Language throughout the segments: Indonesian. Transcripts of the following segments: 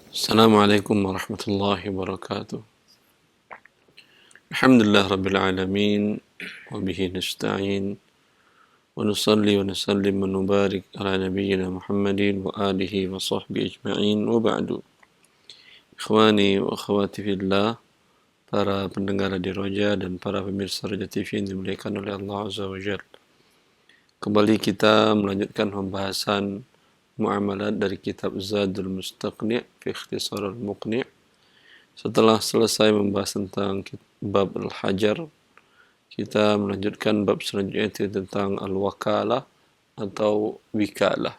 Assalamualaikum warahmatullahi wabarakatuh. Alhamdulillah rabbil alamin wa bihi nasta'in wa nusalli wa nusallim wa nubarik ala nabiyyina Muhammadin wa alihi wa sahbihi ajma'in wa ba'du. Ikhwani wa akhwati fillah, para pendengar di Roja dan para pemirsa Roja TV yang dimuliakan oleh Allah Azza wa Jalla. Kembali kita melanjutkan pembahasan muamalat dari kitab Zadul Mustaqni' fi Ikhtisarul Muqni'. Setelah selesai membahas tentang bab al-hajar, kita melanjutkan bab selanjutnya yaitu tentang al-wakalah atau wikalah.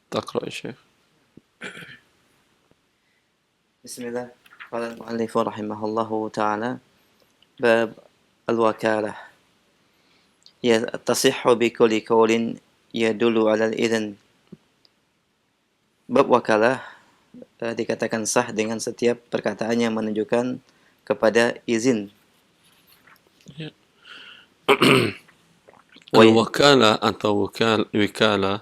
Taqra' Syekh. Bismillah. Qala al-mu'allif rahimahullahu ta'ala bab al-wakalah. Ya tasihhu bi kulli qawlin yadullu 'ala al-idhn. Bab wakalah dikatakan sah dengan setiap perkataan yang menunjukkan kepada izin. Ya. Al-wakalah atau wikalah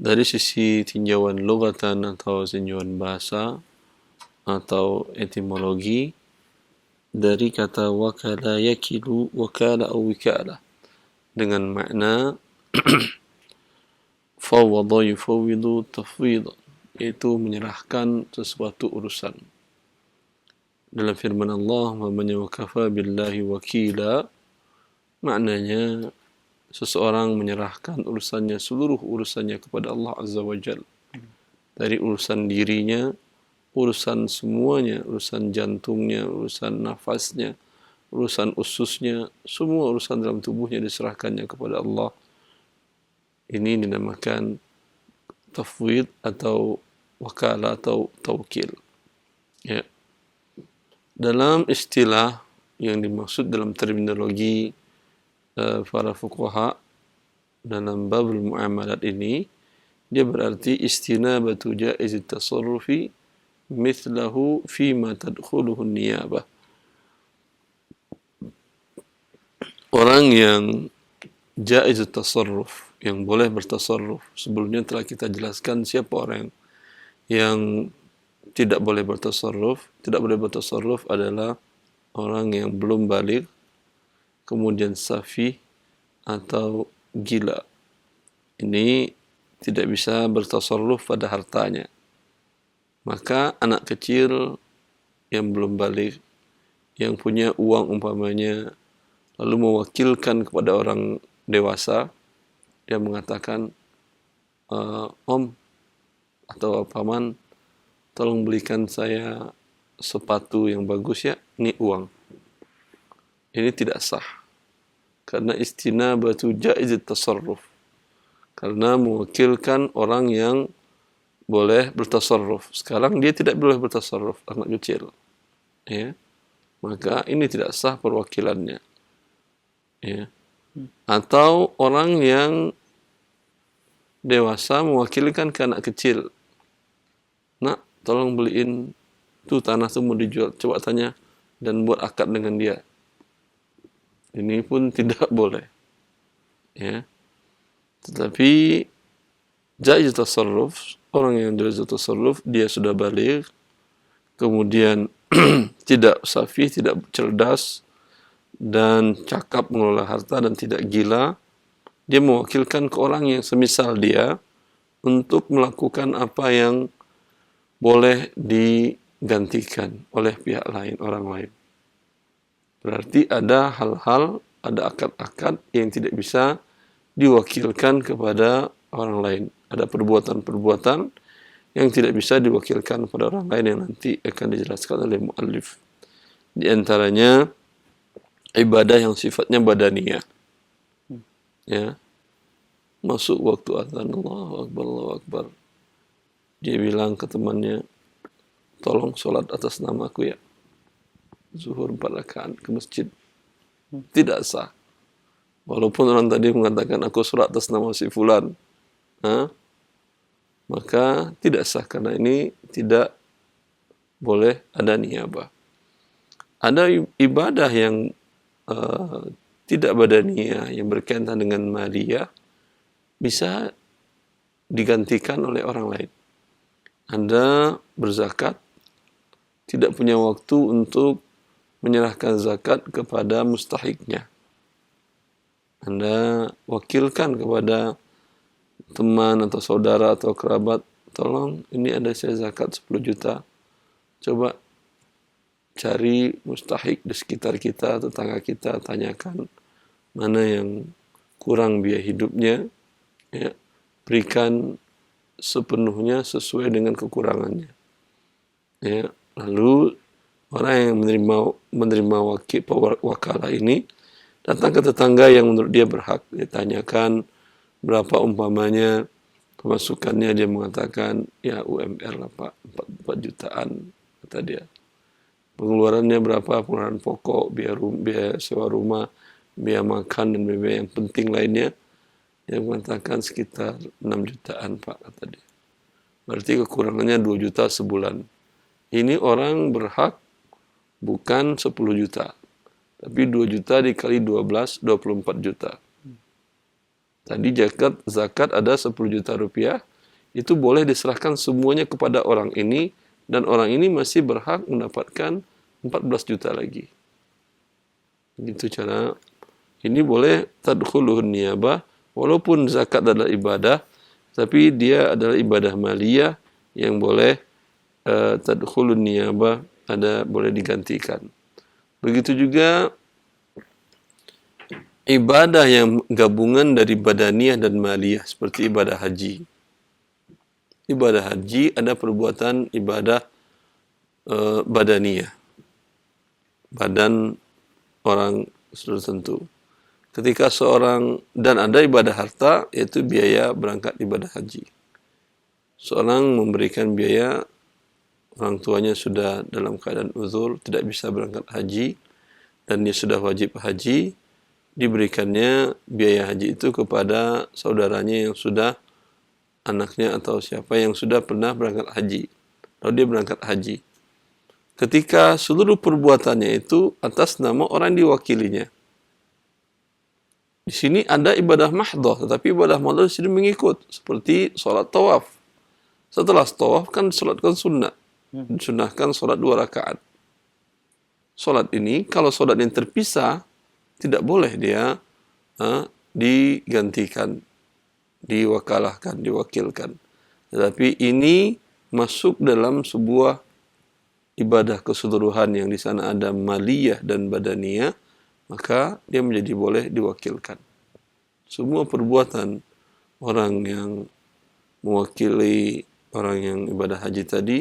dari sisi tinjauan lugatan atau tinjauan bahasa atau etimologi dari kata wakala yakilu wakala atau wikalah dengan makna fawwada yufawwidu tafwidan, yaitu menyerahkan sesuatu urusan. Dalam firman Allah, "Wa man wakafa billahi wakila", maknanya seseorang menyerahkan urusannya, seluruh urusannya kepada Allah Azza wa Jalla. Dari urusan dirinya, urusan semuanya, urusan jantungnya, urusan nafasnya, urusan ususnya, semua urusan dalam tubuhnya diserahkannya kepada Allah. Ini dinamakan tafwid atau wakalah atau tawkil. Ya. Dalam istilah yang dimaksud dalam terminologi para fuqaha dalam babul muamalat ini, dia berarti istinabatu jaiz at-tasarrufi mithlahu fima tadkhuluhu niyabah. Orang yang jaiz at-tasarruf, yang boleh bertasarruf. Sebelumnya telah kita jelaskan siapa orang yang tidak boleh bertasarruf. Tidak boleh bertasarruf adalah orang yang belum baligh, kemudian safi atau gila. Ini tidak bisa bertasarruf pada hartanya. Maka anak kecil yang belum baligh, yang punya uang umpamanya, lalu mewakilkan kepada orang dewasa, dia mengatakan, "Om atau paman, tolong belikan saya sepatu yang bagus ya, ini uang." Ini tidak sah. Karena istinabatu jaiz at-tasarruf. Karena mewakilkan orang yang boleh bertasarruf. Sekarang dia tidak boleh bertasarruf, anak kecil. Ya. Maka ini tidak sah perwakilannya. Ya. Atau orang yang dewasa mewakilkan ke anak kecil. "Nak, tolong beliin tuh tanah tuh mau dijual, coba tanya dan buat akad dengan dia." Ini pun tidak boleh. Ya. Tetapi jaiz tasarruf, orang yang jaiz tasarruf, dia sudah baligh, kemudian tidak safi, tidak cerdas, dan cakap mengelola harta dan tidak gila, dia mewakilkan ke orang yang semisal dia untuk melakukan apa yang boleh digantikan oleh pihak lain, orang lain. Berarti ada hal-hal, ada akad-akad yang tidak bisa diwakilkan kepada orang lain. Ada perbuatan-perbuatan yang tidak bisa diwakilkan kepada orang lain yang nanti akan dijelaskan oleh muallif. Di antaranya ibadah yang sifatnya badaniyah. Ya. Masuk waktu azan, Allahu Akbar, Allahu Akbar. Dia bilang ke temannya, "Tolong sholat atas namaku ya. Zuhur 4 rakaat ke masjid." Tidak sah. Walaupun orang tadi mengatakan aku sholat atas nama si fulan. Maka tidak sah karena ini tidak boleh ada niyabah. Ada ibadah yang tidak badaniyah yang berkaitan dengan maliyah bisa digantikan oleh orang lain. Ada berzakat, tidak punya waktu untuk menyerahkan zakat kepada mustahiknya. Anda wakilkan kepada teman atau saudara atau kerabat, tolong ini ada saya zakat 10 juta. Coba cari mustahik di sekitar kita, tetangga kita, tanyakan mana yang kurang biaya hidupnya, ya, berikan sepenuhnya sesuai dengan kekurangannya. Ya, lalu orang yang menerima wakalah ini datang ke tetangga yang menurut dia berhak, dia tanyakan berapa umpamanya pemasukannya, dia mengatakan ya UMR lah Pak, 4 jutaan kata dia. Pengeluarannya berapa, pengeluaran pokok, biaya sewa rumah, biaya makan dan biaya yang penting lainnya, dia mengatakan sekitar 6 jutaan Pak kata dia. Berarti kekurangannya 2 juta sebulan. Ini orang berhak bukan 10 juta, tapi 2 juta dikali 12, 24 juta. Tadi zakat ada 10 juta rupiah, itu boleh diserahkan semuanya kepada orang ini, dan orang ini masih berhak mendapatkan 14 juta lagi. Gitu cara. Ini boleh tadkhuluhun niyabah, walaupun zakat adalah ibadah, tapi dia adalah ibadah maliyah yang boleh tadkhulun niyabah, boleh digantikan. Begitu juga ibadah yang gabungan dari badaniyah dan maliyah seperti ibadah haji. Ibadah haji ada perbuatan ibadah badaniyah. Badan orang tertentu. Ketika dan ada ibadah harta, yaitu biaya berangkat ibadah haji. Seorang memberikan biaya, orang tuanya sudah dalam keadaan uzur, tidak bisa berangkat haji, dan dia sudah wajib haji, diberikannya biaya haji itu kepada saudaranya yang sudah, anaknya atau siapa yang sudah pernah berangkat haji. Lalu dia berangkat haji. Ketika seluruh perbuatannya itu atas nama orang yang diwakilinya. Di sini ada ibadah mahdhah, tetapi ibadah mahdhah di sini mengikut, seperti sholat tawaf. Setelah tawaf kan sholatkan sunnah. Disunnahkan sholat 2 rakaat. Sholat ini, kalau sholat yang terpisah, tidak boleh dia digantikan, diwakalahkan, diwakilkan. Tetapi ini masuk dalam sebuah ibadah keseluruhan yang di sana ada maliyah dan badaniyah, maka dia menjadi boleh diwakilkan. Semua perbuatan orang yang mewakili orang yang ibadah haji tadi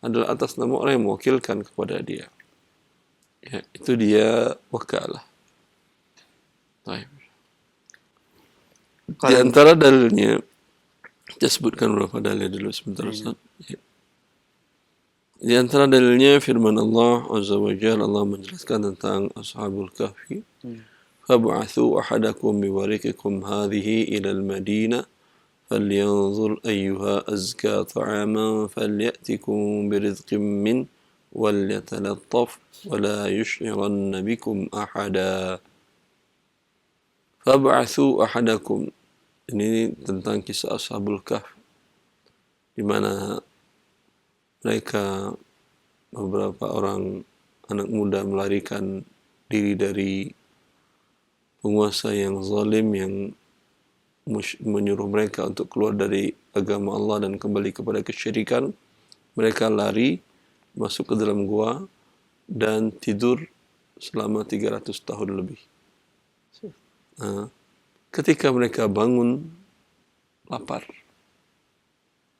adalah atas nama orang yang mewakilkan kepada dia. Ya, itu dia wakalah. Baik. Di antara dalilnya, kita sebutkan beberapa dalil dulu sebentar Ustaz. Ya. Di antara dalilnya firman Allah Azza wa Jalla, Allah menjelaskan tentang Ashabul Kahfi. Fab'athu ahadakum biwarikikum hadhihi ila al-Madinah falyanzur ayyuha azka ta'aman falyatikum birizqin min walyatalattaf wala yush'iranna bikum ahada. Fab'athu ahadakum. Ini tentang kisah Ashabul Kahf, di mana mereka, beberapa orang anak muda, melarikan diri dari penguasa yang zalim yang menyuruh mereka untuk keluar dari agama Allah dan kembali kepada kesyirikan. Mereka lari masuk ke dalam gua dan tidur selama 300 tahun lebih. Ketika mereka bangun, lapar.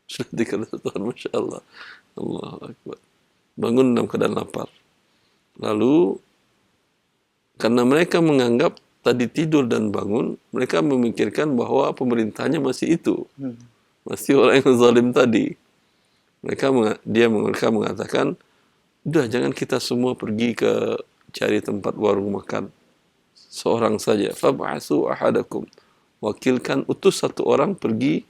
Sudah 300 tahun, Masya Allah. Allahu Akbar. Bangun dalam keadaan lapar. Lalu, karena mereka menganggap tadi tidur dan bangun, mereka memikirkan bahwa pemerintahnya masih itu. Masih orang yang zalim tadi. Mereka mengatakan, udah jangan kita semua pergi ke cari tempat warung makan. Seorang saja. Fab'asu ahadakum. Wakilkan, utus satu orang pergi.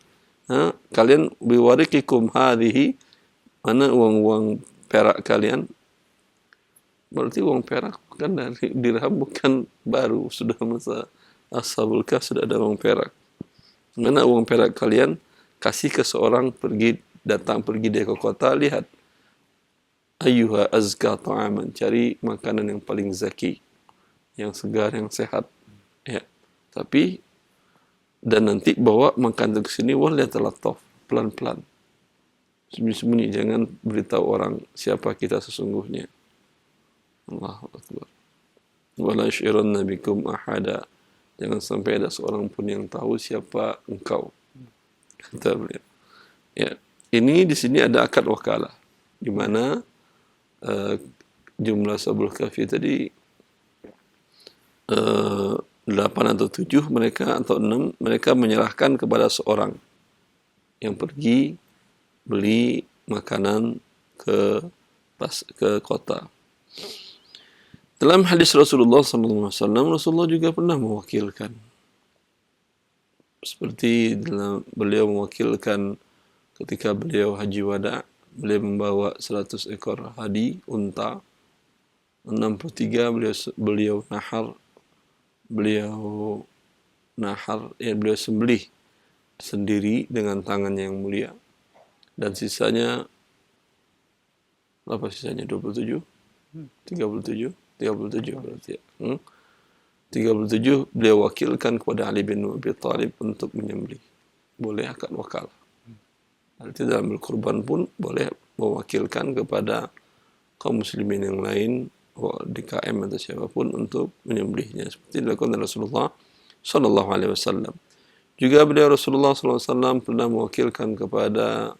Kalian biwarikikum hadhihi. Mana uang-uang perak kalian? Berarti uang perak kan dari dirham, bukan baru. Sudah masa Ashabul Kahf sudah ada uang perak. Mana uang perak kalian? Kasih ke seorang, pergi dari ke kota, lihat. ayyuha azka ta'aman, cari makanan yang paling zaki, yang segar, yang sehat. Ya. Tapi dan nanti bawa makanan ke sini waliyatalattaf, pelan-pelan. Sembunyi-sembunyi, jangan beritahu orang siapa kita sesungguhnya. Allahu akbar. Wala yash'iranna bikum ahada. Jangan sampai ada seorang pun yang tahu siapa engkau. Kata beliau. Ya, ini di sini ada akad wakalah, di mana jumlah Ashabul Kahfi tadi 8 atau 7 mereka atau 6 mereka menyerahkan kepada seorang yang pergi beli makanan ke kota. Dalam hadis Rasulullah SAW, Rasulullah juga pernah mewakilkan. Seperti dalam beliau mewakilkan ketika beliau haji wada, beliau membawa 100 ekor hadi, unta, 63 beliau beliau sembelih sendiri dengan tangan yang mulia. Dan sisanya, apa sisanya? 27? 37 berarti ya. 37 beliau wakilkan kepada Ali bin Abi Thalib untuk menyembelih. Boleh akad wakal. Artinya dalam berkurban pun boleh mewakilkan kepada kaum muslimin yang lain, DKM atau siapapun untuk menyembelihnya, seperti dilakukan Rasulullah sallallahu alaihi wasallam. Juga beliau Rasulullah sallallahu alaihi wasallam pernah mewakilkan kepada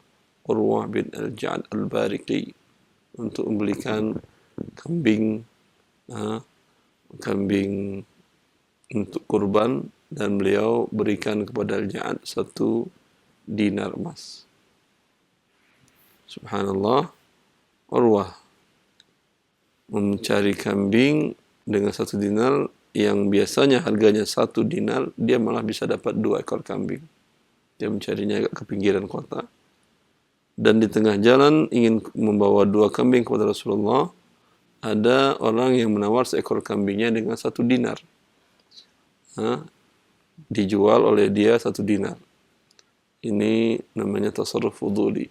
Urwah bin Al-Ja'd Al-Bariqi untuk membelikan kambing untuk kurban, dan beliau berikan kepada Al-Ja'ad 1 dinar emas. Subhanallah, Urwah mencari kambing dengan 1 dinar yang biasanya harganya 1 dinar, dia malah bisa dapat 2 ekor kambing. Dia mencarinya agak ke pinggiran kota. Dan di tengah jalan ingin membawa 2 kambing kepada Rasulullah, ada orang yang menawar seekor kambingnya dengan 1 dinar. Dijual oleh dia 1 dinar. Ini namanya tasarruf fuduli.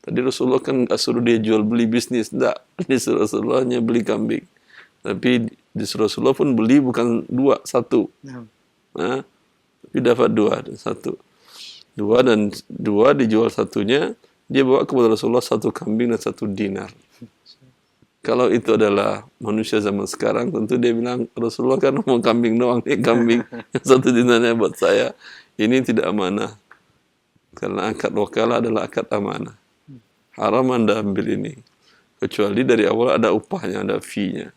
Tadi Rasulullah kan nggak suruh dia jual beli bisnis, enggak. Disuruh Rasulullah hanya beli kambing. Tapi disuruh Rasulullah pun beli bukan 2, 1. Tapi dapat 2 dan 1. 2 dan 2 dijual 1-nya, dia bawa kepada Rasulullah 1 kambing dan 1 dinar. Kalau itu adalah manusia zaman sekarang, tentu dia bilang, Rasulullah kan mau kambing doang, nih kambing, 1 dinarnya buat saya. Ini tidak amanah. Karena akad wakalah adalah akad amanah. Haram Anda ambil ini. Kecuali dari awal ada upahnya, ada fee-nya.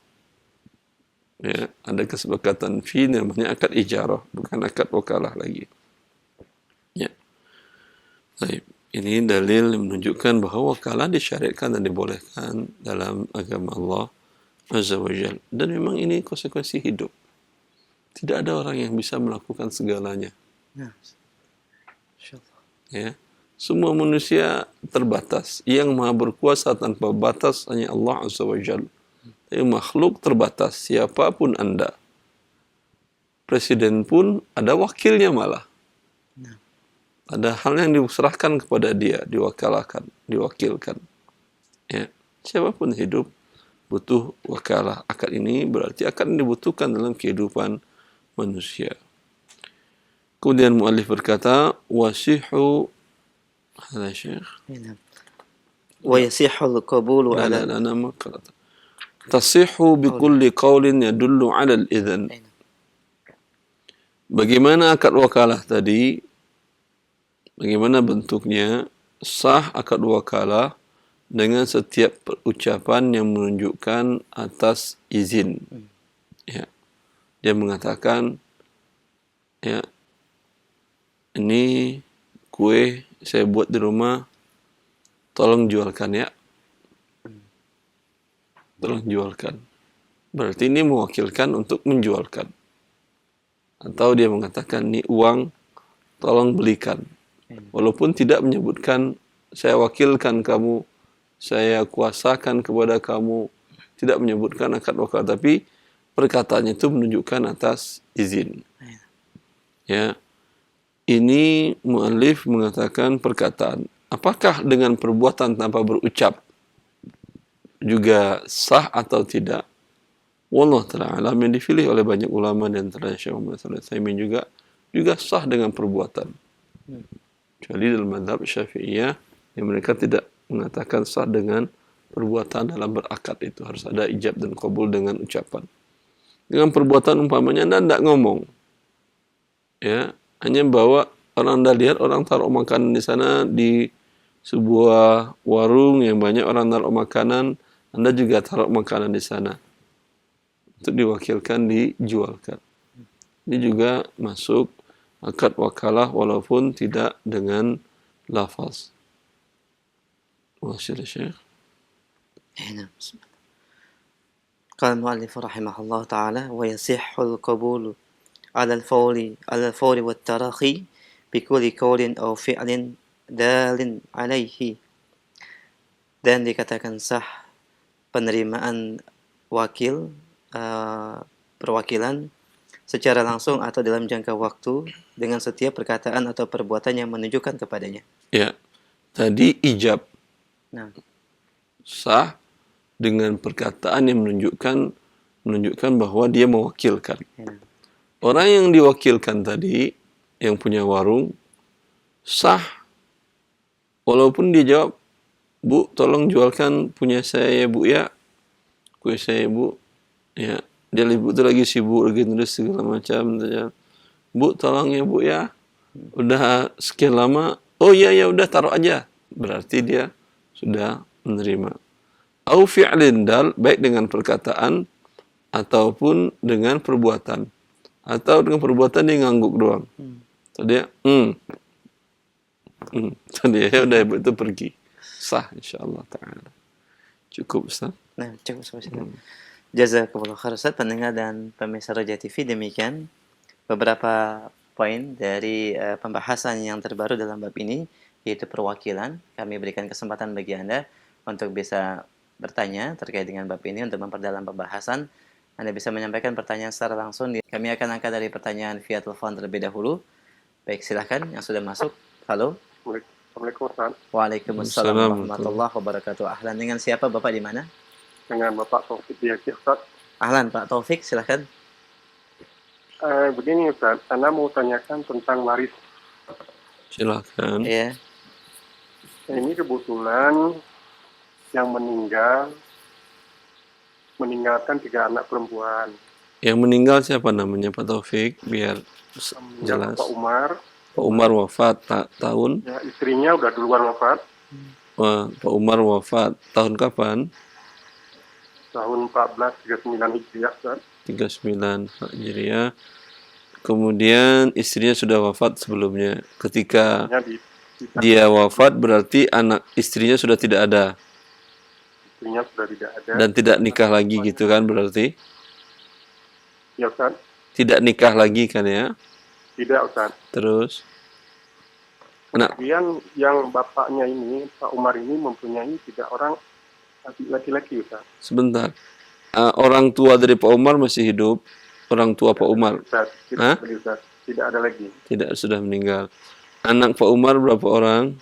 Ya, ada kesepakatan fee, namanya akad ijarah, bukan akad wakalah lagi. Ya. Baik. Ini dalil yang menunjukkan bahawa wakalah disyariatkan dan dibolehkan dalam agama Allah Azza wa Jalla. Dan memang ini konsekuensi hidup. Tidak ada orang yang bisa melakukan segalanya. Ya. Semua manusia terbatas. Yang maha berkuasa tanpa batas hanya Allah Azza wa Jalla. Tapi makhluk terbatas. Siapapun Anda. Presiden pun ada wakilnya malah. Ada hal yang diserahkan kepada dia, diwakilkan. Ya, siapapun hidup butuh wakalah. Akad ini berarti akan dibutuhkan dalam kehidupan manusia. Kemudian muallif berkata, wasihu hada syekh. Wa yasihul qabulu ala nama kata. Tasihu bi kulli qawlin yadullu ala al-idhan. Bagaimana akad wakalah tadi? Bagaimana bentuknya? Sah akad wakalah dengan setiap ucapan yang menunjukkan atas izin. Ya. Dia mengatakan, ya, ini kue saya buat di rumah, tolong jualkan ya. Tolong jualkan. Berarti ini mewakilkan untuk menjualkan. Atau dia mengatakan, ini uang, tolong belikan. Walaupun tidak menyebutkan, saya wakilkan kamu, saya kuasakan kepada kamu, tidak menyebutkan akad wakal, tapi perkataannya itu menunjukkan atas izin. Ya, ini muallif mengatakan perkataan. Apakah dengan perbuatan tanpa berucap? juga sah atau tidak. Wallah ta'ala alam, yang dipilih oleh banyak ulama dan antara Syekh Muhammad Shalih Al-Utsaimin juga sah dengan perbuatan. Kecuali dalam mazhab Syafi'iyah yang mereka tidak mengatakan sah dengan perbuatan dalam berakad, itu harus ada ijab dan qabul dengan ucapan. Dengan perbuatan umpamanya Anda tidak ngomong, ya, hanya bawa orang, Anda lihat orang taruh makanan di sana di sebuah warung yang banyak orang taruh makanan, Anda juga taruh makanan di sana untuk diwakilkan dijualkan. Ini juga masuk akad wakalah walaupun tidak dengan lafaz. Masyaallah Syekh. نعم. قال المؤلف رحمه الله تعالى: ويصح القبول على الفور والتراخي بكل قول أو فعل دال عليه. Dan dikatakan sah penerimaan perwakilan secara langsung atau dalam jangka waktu dengan setiap perkataan atau perbuatan yang menunjukkan kepadanya. Ya, tadi ijab Nah, sah dengan perkataan yang menunjukkan bahwa dia mewakilkan. ya. Orang yang diwakilkan tadi, yang punya warung, sah walaupun dia jawab, Bu, tolong jualkan punya saya ya Bu ya, kue saya Bu. Ya, dia ibu itu lagi sibuk, lagi nulis segala macam. Bu, tolong ya Bu ya, udah sekian lama. Oh iya ya, udah taruh aja. Berarti dia sudah menerima. Au fi'lin dal, baik dengan perkataan ataupun dengan perbuatan. Atau dengan perbuatan dia ngangguk doang. Tadi tadi ya udah itu pergi. Sah insyaallah taala. Cukup Ustaz. Nah, cukup sampai situ. Jazakumullah khair Ustaz, pendengar dan pemirsa Roja TV, demikian beberapa poin dari pembahasan yang terbaru dalam bab ini, yaitu perwakilan. Kami berikan kesempatan bagi Anda untuk bisa bertanya terkait dengan bab ini untuk memperdalam pembahasan. Anda bisa menyampaikan pertanyaan secara langsung. Kami akan angkat dari pertanyaan via telepon terlebih dahulu. Baik, silahkan yang sudah masuk. Halo. Assalamualaikum Ustaz. Waalaikumsalam warahmatullahi wabarakatuh. Ahlan, dengan siapa Bapak, di mana? Dengan Bapak Taufik Diaki Ustaz. Ahlan Pak Taufik, silahkan. Begini Ustaz, Anda mau tanyakan tentang waris. Silakan. Iya. Ini kebetulan yang meninggalkan 3 anak perempuan. Yang meninggal siapa namanya Pak Taufik? Biar jelas. Pak Umar. Pak Umar wafat tahun? Ya, istrinya udah duluan wafat. Wah, Pak Umar wafat tahun kapan? Tahun 1439 Hijriah Ustaz. 39 Hijriah. Kemudian istrinya sudah wafat sebelumnya. Ketika dia wafat berarti anak istrinya sudah tidak ada. Istrinya sudah tidak ada. Dan tidak nikah lagi gitu kan berarti? Ya Ustaz. Tidak nikah lagi kan ya? Tidak Ustaz. Terus? Kemudian yang bapaknya ini, Pak Umar ini mempunyai 3 orang laki-laki Ustaz. Sebentar. Orang tua dari Pak Umar masih hidup? Orang tua Pak Umar? Ustaz. Tidak ada lagi. Tidak, sudah meninggal. Anak Pak Umar berapa orang?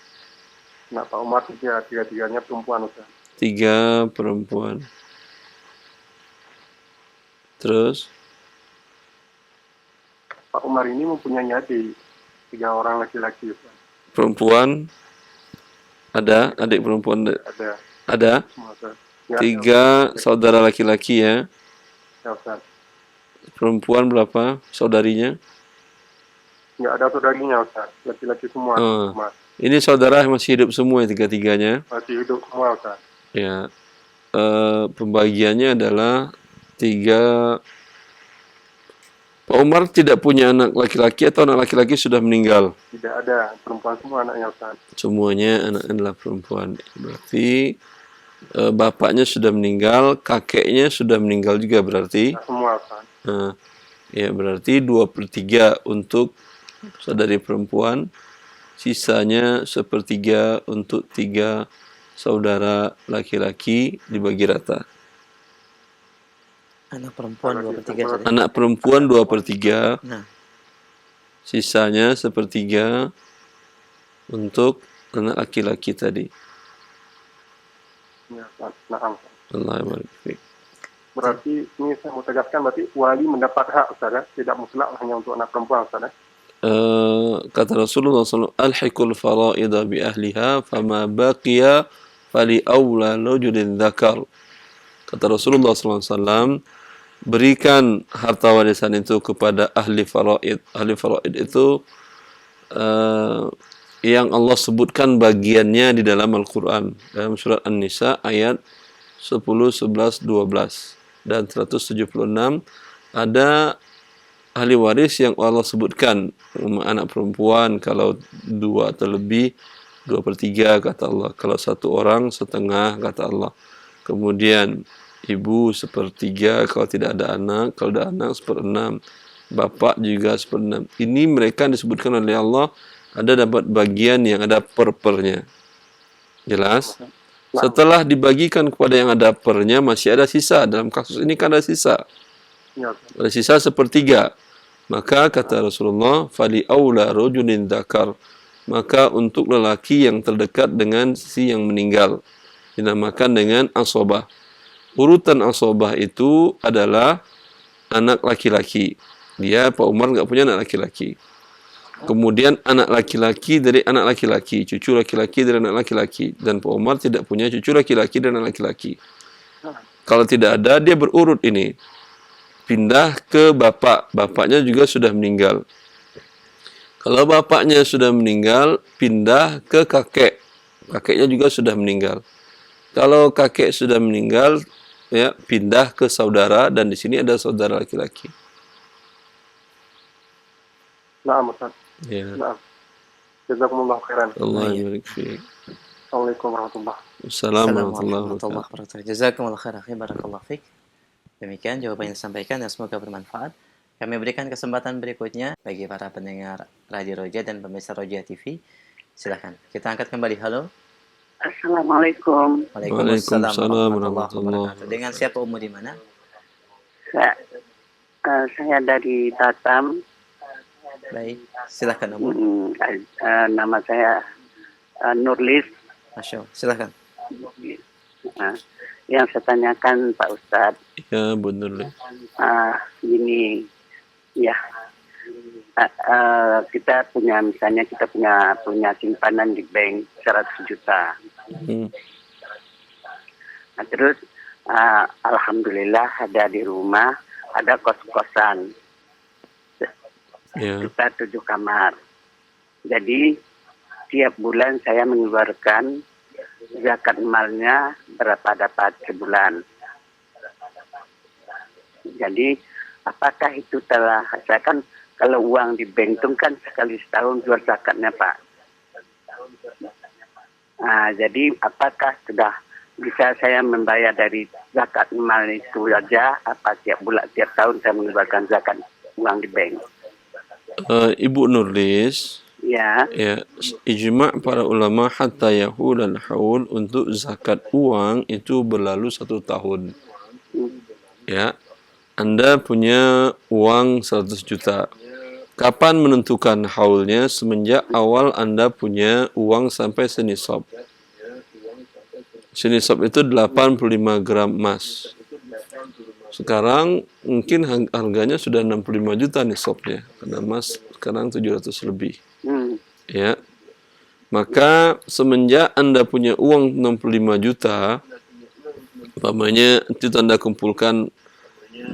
Anak Pak Umar tiga-tiganya perempuan Ustaz. 3 perempuan. Terus? Pak Umar ini mempunyai adik 3 orang laki-laki Ustaz. Perempuan? Ada? Adik perempuan? Ada. Ada? Semua, Ustaz. 3 saudara laki-laki ya? Ya Ustaz. Perempuan berapa saudarinya? Nggak ada saudarinya Ustaz. Laki-laki semua. Mas. Ini saudara masih hidup semua ya, 3-tiganya? Masih hidup semua Ustaz. Ya. Pembagiannya adalah 3. Pak Umar tidak punya anak laki-laki atau anak laki-laki sudah meninggal? Tidak ada, perempuan semua anaknya Ustaz. Semuanya anaknya adalah perempuan. Berarti bapaknya sudah meninggal, kakeknya sudah meninggal juga berarti? Nah, semua Ustaz. Ya berarti 2/3 untuk saudari perempuan, sisanya 1/3 untuk 3 saudara laki-laki, dibagi rata. Anak perempuan 2/3. Anak perempuan 2/3. Nah. Sisanya 1/3 untuk anak laki-laki tadi. Ya, Ustaz. Naam. Allah barik fiik. Berarti ini saya mau tegaskan, berarti wali mendapat hak, Ustaz, ya? Tidak mutlak hanya untuk anak perempuan, Ustaz, ya? Kata Rasulullah SAW, alhiqul faraida bi ahliha fama baqiya fali awla rajulin dzakar. Kata Rasulullah SAW, berikan harta warisan itu kepada ahli faraid. Ahli faraid itu yang Allah sebutkan bagiannya di dalam Al-Quran. Dalam surat An-Nisa ayat 10, 11, 12 dan 176 ada ahli waris yang Allah sebutkan. Anak perempuan kalau 2 atau lebih 2/3 kata Allah. Kalau 1 orang setengah kata Allah. Kemudian ibu 1/3 kalau tidak ada anak. Kalau ada anak 1/6. Bapak juga 1/6. Ini mereka disebutkan oleh Allah ada dapat bagian yang ada pernya. Jelas? Setelah dibagikan kepada yang ada pernya masih ada sisa. Dalam kasus ini kan ada sisa. Ya, Ada sisa 1/3. Maka kata Rasulullah, fali aula rajulin dzakar. Maka untuk lelaki yang terdekat dengan si yang meninggal dinamakan dengan asobah. Urutan asobah itu adalah anak laki-laki. Dia Pak Umar enggak punya anak laki-laki. Kemudian anak laki-laki dari anak laki-laki, cucu laki-laki dari anak laki-laki, dan Pak Umar tidak punya cucu laki-laki dan anak laki-laki. Kalau tidak ada, dia berurut ini. Pindah ke bapak, bapaknya juga sudah meninggal. Kalau bapaknya sudah meninggal, pindah ke kakek. Kakeknya juga sudah meninggal. Kalau kakek sudah meninggal, ya pindah ke saudara, dan di sini ada saudara laki-laki. naam, Ustaz. Ya. Naam. Jazakumullah khairan. Allah barik fiik. Assalamualaikum warahmatullahi wabarakatuh. Assalamualaikum Assalamualaikum warahmatullahi warahmatullahi wabarakatuh. Jazakumullah khairan. Barakallahu fiik. Demikian jawaban yang disampaikan dan semoga bermanfaat. Kami berikan kesempatan berikutnya bagi para pendengar Radio Roja dan pemirsa Roja TV. Silakan. Kita angkat kembali. Halo. Assalamualaikum. Waalaikumsalam Waalaikumsalam warahmatullahi wabarakatuh. Dengan siapa Ummu di mana? Saya dari Batam. Baik. Silakan Ummu. Nama saya Nurlis. Masya Allah. Silakan. Yang saya tanyakan Pak Ustadz, Ya, benar. ini ya kita punya misalnya kita punya simpanan di bank 100 juta. Nah, terus alhamdulillah ada di rumah ada kos-kosan. Ya. Kita 7 kamar. Jadi tiap bulan saya mengeluarkan zakat malnya berapa dapat sebulan. Jadi apakah itu telah saya kan kalau uang di bank itu kan sekali setahun jual zakatnya Pak. Jadi apakah sudah bisa saya membayar dari zakat mal itu saja apa tiap bulan tiap tahun saya mengeluarkan zakat uang di bank? Ibu Nurlis, Ya. ya, ijma' para ulama hatta yahul al-haul untuk zakat uang itu berlalu 1 tahun. Ya, Anda punya uang 100 juta. Kapan menentukan haulnya? Semenjak awal Anda punya uang sampai senisab. Senisab itu 85 gram emas. Sekarang mungkin harganya sudah 65 juta nisabnya. Karena emas sekarang 700 lebih. Ya. Maka semenjak Anda punya uang 65 juta, umpamanya itu Anda kumpulkan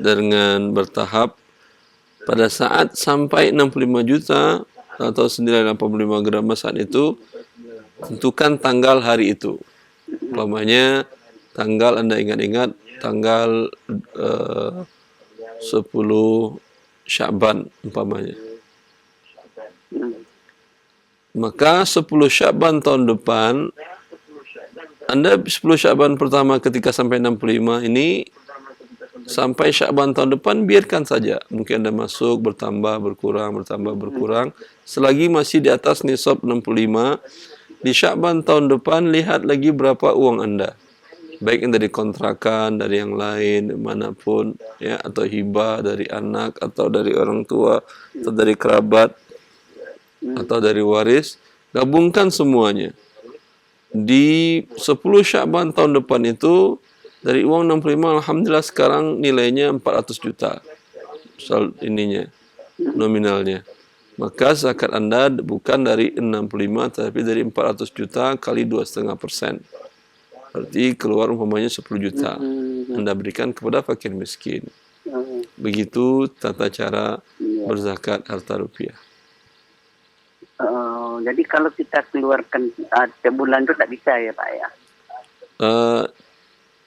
dengan bertahap, pada saat sampai 65 juta atau senilai 85 gram emas saat itu, tentukan tanggal hari itu. Umpamanya tanggal Anda ingat-ingat tanggal 10 Sya'ban umpamanya. Maka 10 Sya'ban tahun depan, Anda 10 Sya'ban pertama ketika sampai 65 ini, sampai Sya'ban tahun depan biarkan saja. Mungkin Anda masuk, bertambah, berkurang. Selagi masih di atas nisab 65, di Sya'ban tahun depan lihat lagi berapa uang Anda. Baik yang dari kontrakan, dari yang lain, manapun, ya, atau hibah dari anak, atau dari orang tua, atau dari kerabat, atau dari waris, gabungkan semuanya. di 10 Sya'ban tahun depan itu dari uang 65 alhamdulillah sekarang nilainya 400 juta. Ininya nominalnya. Maka zakat Anda bukan dari 65 tapi dari 400 juta kali 2,5%. Berarti keluar umpamanya 10 juta. Anda berikan kepada fakir miskin. Begitu tata cara berzakat harta rupiah. Jadi kalau kita keluarkan setiap bulan itu tak bisa ya Pak ya?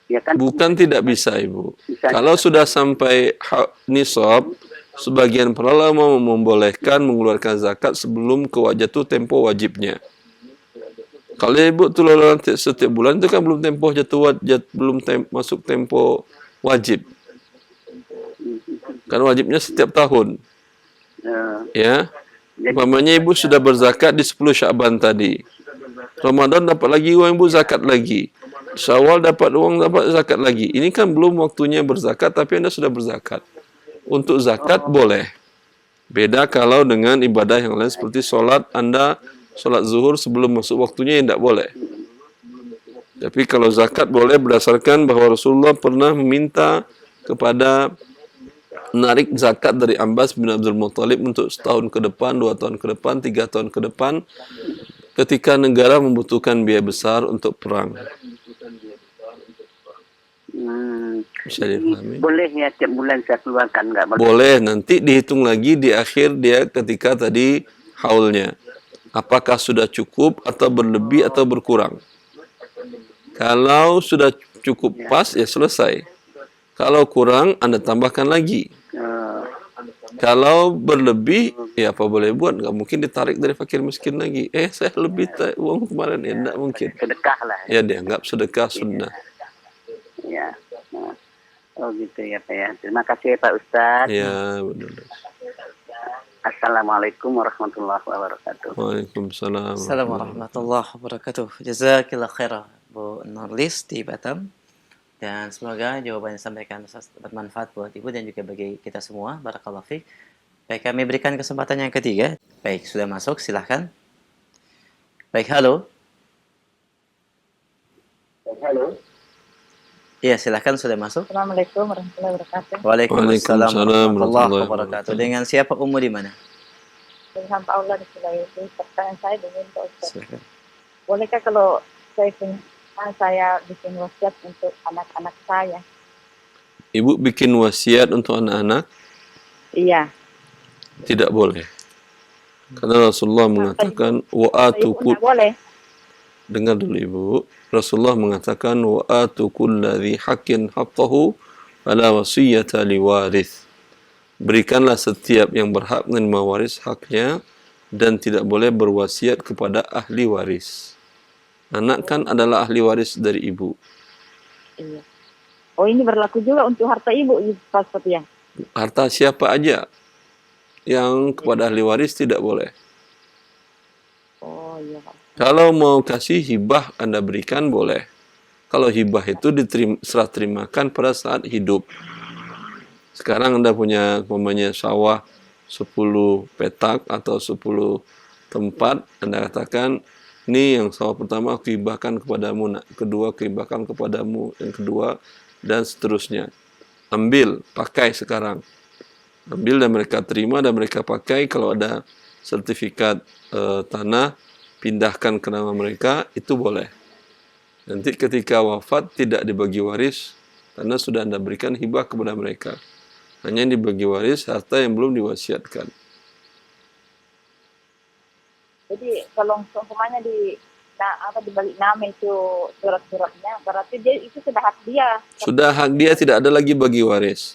Ya kan? Bukan tidak bisa Ibu. Bisa. Kalau sudah sampai nisab, sebagian para ulama membolehkan mengeluarkan zakat sebelum jatuh tempo wajibnya. Kalau Ibu keluarkan setiap bulan itu kan belum tempo masuk tempo wajib. Kan wajibnya setiap tahun. Ya. Umpamanya Ibu sudah berzakat di 10 Sya'ban tadi. Ramadan dapat lagi uang Ibu zakat lagi. Syawal dapat zakat lagi. Ini kan belum waktunya berzakat tapi Anda sudah berzakat. Untuk zakat boleh. Beda kalau dengan ibadah yang lain seperti sholat, Anda sholat zuhur sebelum masuk waktunya tidak boleh. Tapi kalau zakat boleh berdasarkan bahwa Rasulullah pernah meminta kepada menarik zakat dari Abbas bin Abdul Muttalib untuk setahun ke depan, 2 tahun ke depan, 3 tahun ke depan ketika negara membutuhkan biaya besar untuk perang. Bisa dipahami? Boleh ya tiap bulan saya keluarkan nggak? Boleh, nanti dihitung lagi di akhir dia ketika tadi haulnya. Apakah sudah cukup atau berlebih atau berkurang. Kalau sudah cukup pas ya selesai. Kalau kurang Anda tambahkan lagi. Kalau berlebih ya apa boleh buat, nggak mungkin ditarik dari fakir miskin lagi. Saya lebih uang kemarin ya tidak mungkin. Sedekah lah. Ya dianggap sedekah sunnah. Ya. Oh gitu ya Pak ya. Terima kasih Pak Ustadz. Ya benar. Assalamualaikum warahmatullahi wabarakatuh. Waalaikumsalam. Assalamualaikum warahmatullahi wabarakatuh. Jazakillah khairah Bu Nurlis di Batam. Dan semoga jawaban yang disampaikan bermanfaat buat Ibu dan juga bagi kita semua. Barakallahu fiik. Baik, kami berikan kesempatan yang ketiga. Baik, sudah masuk, silahkan. Baik, halo. Halo. Iya, silahkan sudah masuk. Assalamualaikum warahmatullahi wabarakatuh. Waalaikumsalam warahmatullahi wabarakatuh. Dengan siapa Ummu di mana? Dengan Pak Allah di Sulawesi. Pertanyaan saya dengan Pak Ustaz. Silakan. Bolehkah kalau saya bikin wasiat untuk anak-anak saya? Ibu bikin wasiat untuk anak-anak? Iya. Tidak boleh. Karena Rasulullah mengatakan wa'atu Tidak boleh. Dengar dulu Ibu. Rasulullah mengatakan wa'atu kulladzi haqqin haqqahu fala wasiyata liwarith. Berikanlah setiap yang berhak menerima waris haknya dan tidak boleh berwasiat kepada ahli waris. Anak kan adalah ahli waris dari ibu. Iya. Oh, ini berlaku juga untuk harta ibu, Pak Ustaz ya? Harta siapa aja yang kepada ahli waris tidak boleh. Oh iya Pak. Kalau mau kasih hibah Anda berikan boleh. Kalau hibah itu serah terimakan pada saat hidup. Sekarang Anda punya umpamanya sawah 10 petak atau 10 tempat, Anda katakan, ini yang sawah pertama aku hibahkan kepadamu, kedua aku hibahkan kepadamu, yang kedua, dan seterusnya. Ambil, pakai sekarang. Ambil dan mereka terima dan mereka pakai. Kalau ada sertifikat tanah, pindahkan ke nama mereka, itu boleh. Nanti ketika wafat tidak dibagi waris, karena sudah Anda berikan hibah kepada mereka. Hanya dibagi waris harta yang belum diwasiatkan. Jadi kalau umpamanya di balik nama itu surat-suratnya, berarti dia itu sudah hak dia. Sudah hak dia, tidak ada lagi bagi waris.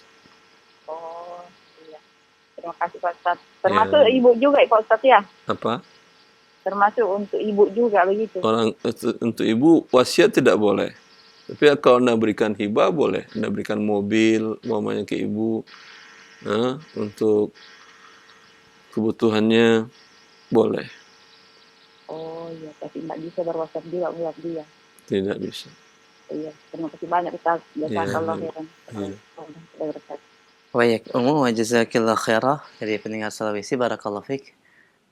Oh iya. Terima kasih Pak Ustaz. Termasuk ibu juga Pak Ustaz ya? Apa? Termasuk untuk ibu juga begitu. Untuk ibu wasiat tidak boleh. Tapi kalau Anda berikan hibah boleh. Anda berikan mobil umpamanya ke ibu untuk kebutuhannya boleh. Oh iya, tapi tidak bisa berwasiat juga buat dia. Tidak bisa. Iya, terima kasih banyak Ustaz. Jazakallah khairan. Baik, Ummu wa jazakillah khairah dari pendengar Sulawesi. Barakallahu fiik.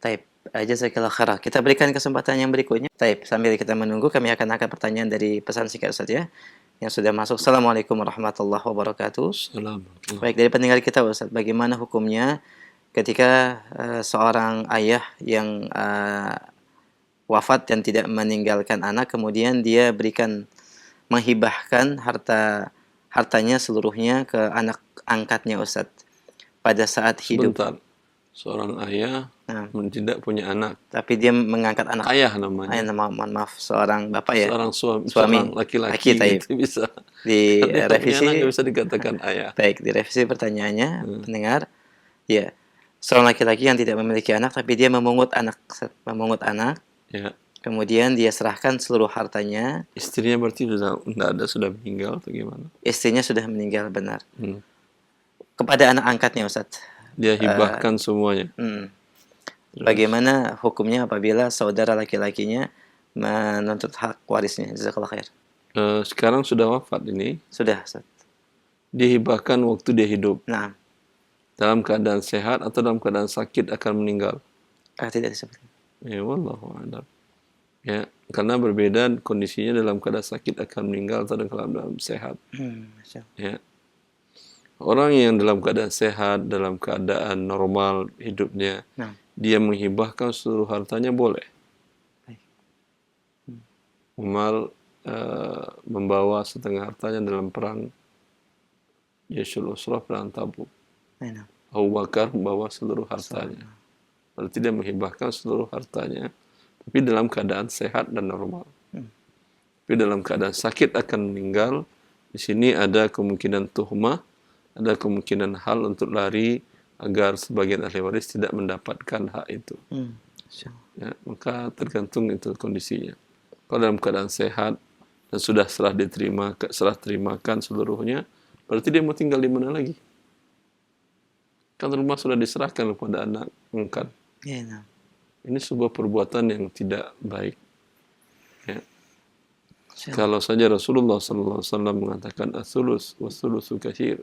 Taib. Jazakallah khairah. Kita berikan kesempatan yang berikutnya. Taib, sambil kita menunggu, kami akan angkat pertanyaan dari pesan singkat Ustaz ya, yang sudah masuk. Assalamualaikum warahmatullahi wabarakatuh. Assalamualaikum. Baik, dari pendengar kita Ustaz, bagaimana hukumnya ketika seorang ayah yang wafat dan tidak meninggalkan anak, kemudian dia menghibahkan hartanya seluruhnya ke anak angkatnya Ustaz pada saat hidup. Sebentar. Seorang ayah Nah, tidak punya anak. tapi dia mengangkat anak. Ayah namanya. Mohon maaf, seorang bapak ya. Seorang Suami. seorang laki-laki Taib. gitu bisa. Di Dia punya revisi, anak nggak bisa dikatakan ayah. baik, direvisi pertanyaannya, pendengar. Ya, seorang laki-laki yang tidak memiliki anak, tapi dia memungut anak, Ya. kemudian dia serahkan seluruh hartanya. Istrinya berarti sudah meninggal atau gimana? Istrinya sudah meninggal, benar. Hmm. Kepada anak angkatnya, Ustaz. Dia hibahkan semuanya. Bagaimana hukumnya apabila saudara laki-lakinya menuntut hak warisnya? Jazakallah khair. Sekarang sudah wafat ini. Sudah, Ustaz. Dihibahkan waktu dia hidup. Nah, Dalam keadaan sehat atau dalam keadaan sakit akan meninggal. tidak disebutkan. Ya, wallahu a'lam. Ya, karena berbeda kondisinya dalam keadaan sakit akan meninggal atau dalam keadaan sehat. Masya Allah. Ya. Orang yang dalam keadaan sehat, dalam keadaan normal hidupnya, Nah. dia menghibahkan seluruh hartanya boleh. Baik. Umar membawa setengah hartanya dalam perang Jaisul Usrah, perang Tabuk. Nah. Abu Bakar membawa seluruh hartanya. Berarti dia menghibahkan seluruh hartanya, tapi dalam keadaan sehat dan normal. Tapi dalam keadaan sakit akan meninggal, di sini ada kemungkinan tuhmah, ada kemungkinan hal untuk lari agar sebagian ahli waris tidak mendapatkan hak itu. Ya, maka tergantung itu kondisinya. Kalau dalam keadaan sehat dan sudah serah terimakan seluruhnya, berarti dia mau tinggal di mana lagi? Kan rumah sudah diserahkan kepada anak angkat. Ya, nah. Ini sebuah perbuatan yang tidak baik. Ya. Kalau saja Rasulullah SAW mengatakan as-sulus was-sulusu katsir.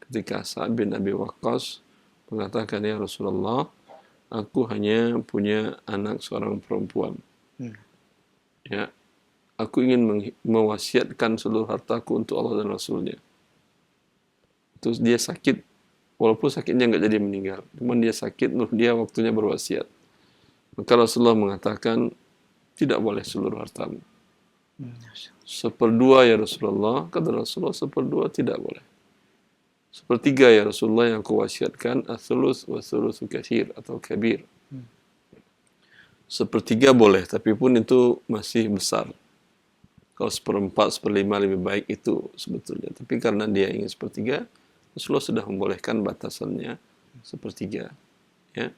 Ketika Sa'ad bin Abi Waqqas mengatakan, ya Rasulullah, aku hanya punya anak seorang perempuan. Ya, aku ingin mewasiatkan seluruh hartaku untuk Allah dan Rasulnya. Terus dia sakit, walaupun sakitnya nggak jadi meninggal, cuman dia sakit, dia waktunya berwasiat. Maka Rasulullah mengatakan, tidak boleh seluruh hartamu. 1/2 ya Rasulullah, kata Rasulullah, 1/2 tidak boleh. 1/3 ya Rasulullah yang kuwasiatkan, as-sulus was-sulusu katsir atau kabir. 1/3 boleh, tapi pun itu masih besar. Kalau 1/4, 1/5 lebih baik itu sebetulnya. Tapi karena dia ingin 1/3, Rasulullah sudah membolehkan batasannya 1/3. Ya.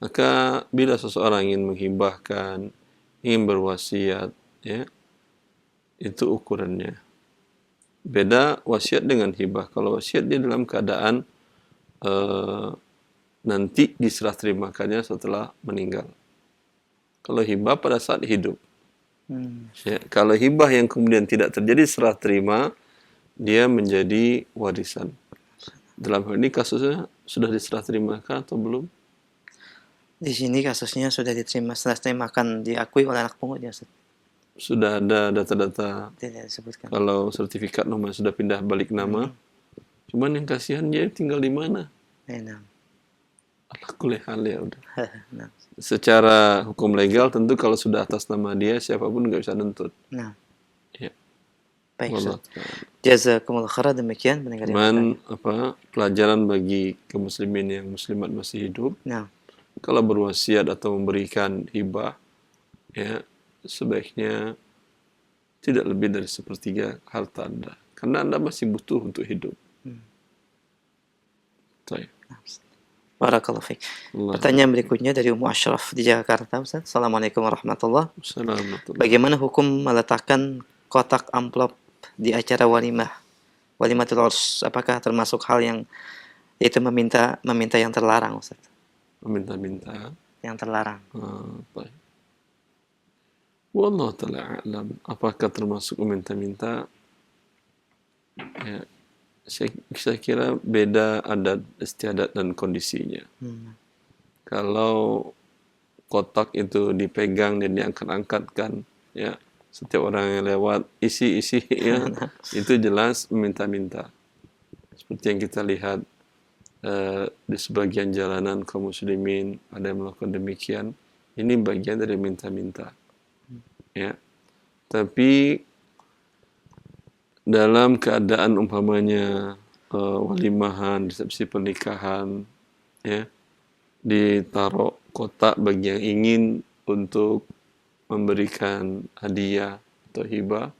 Maka bila seseorang ingin menghibahkan, ingin berwasiat, ya, itu ukurannya. Beda wasiat dengan hibah. Kalau wasiat dia dalam keadaan nanti diserah terimakannya setelah meninggal. Kalau hibah pada saat hidup. Ya, kalau hibah yang kemudian tidak terjadi serah terima, dia menjadi warisan. Dalam hal ini kasusnya sudah diserah terimakan atau belum? Di sini kasusnya sudah serah terimakan, diakui oleh anak pungut ya, Ustaz. Sudah ada data-data Tidak disebutkan. kalau sertifikat nomor sudah pindah balik nama. Cuman yang kasihan dia tinggal di mana? Nah. Allah kulli hal ya udah. Nah. Secara hukum legal tentu kalau sudah atas nama dia siapapun nggak bisa nuntut. Nah. Ya. Baik, Allah. Jazakumullah khairan, demikian pendengar yang Cuman pelajaran bagi kemuslimin yang muslimat masih hidup. Nah. Kalau berwasiat atau memberikan hibah, ya sebaiknya tidak lebih dari 1/3 harta Anda. Karena Anda masih butuh untuk hidup. Baik. Barakallahu fiik. Pertanyaan berikutnya dari Ummu Ashraf di Jakarta, Ustaz. Assalamualaikum warahmatullahi wabarakatuh. Bagaimana hukum meletakkan kotak amplop di acara walimatul urs? Apakah termasuk hal yang itu meminta yang terlarang, Ustaz? Meminta-minta yang terlarang. Baik. Wallahu ta'ala a'lam. Apakah termasuk meminta-minta? Ya, saya kira beda adat istiadat dan kondisinya. Kalau kotak itu dipegang dan diangkat-angkatkan, ya. Setiap orang yang lewat isi ya, itu jelas meminta-minta. Seperti yang kita lihat di sebagian jalanan kaum muslimin ada yang melakukan demikian. Ini bagian dari minta-minta, ya. Tapi dalam keadaan umpamanya walimahan, resepsi pernikahan, ya, ditaruh kotak bagi yang ingin untuk memberikan hadiah atau hibah,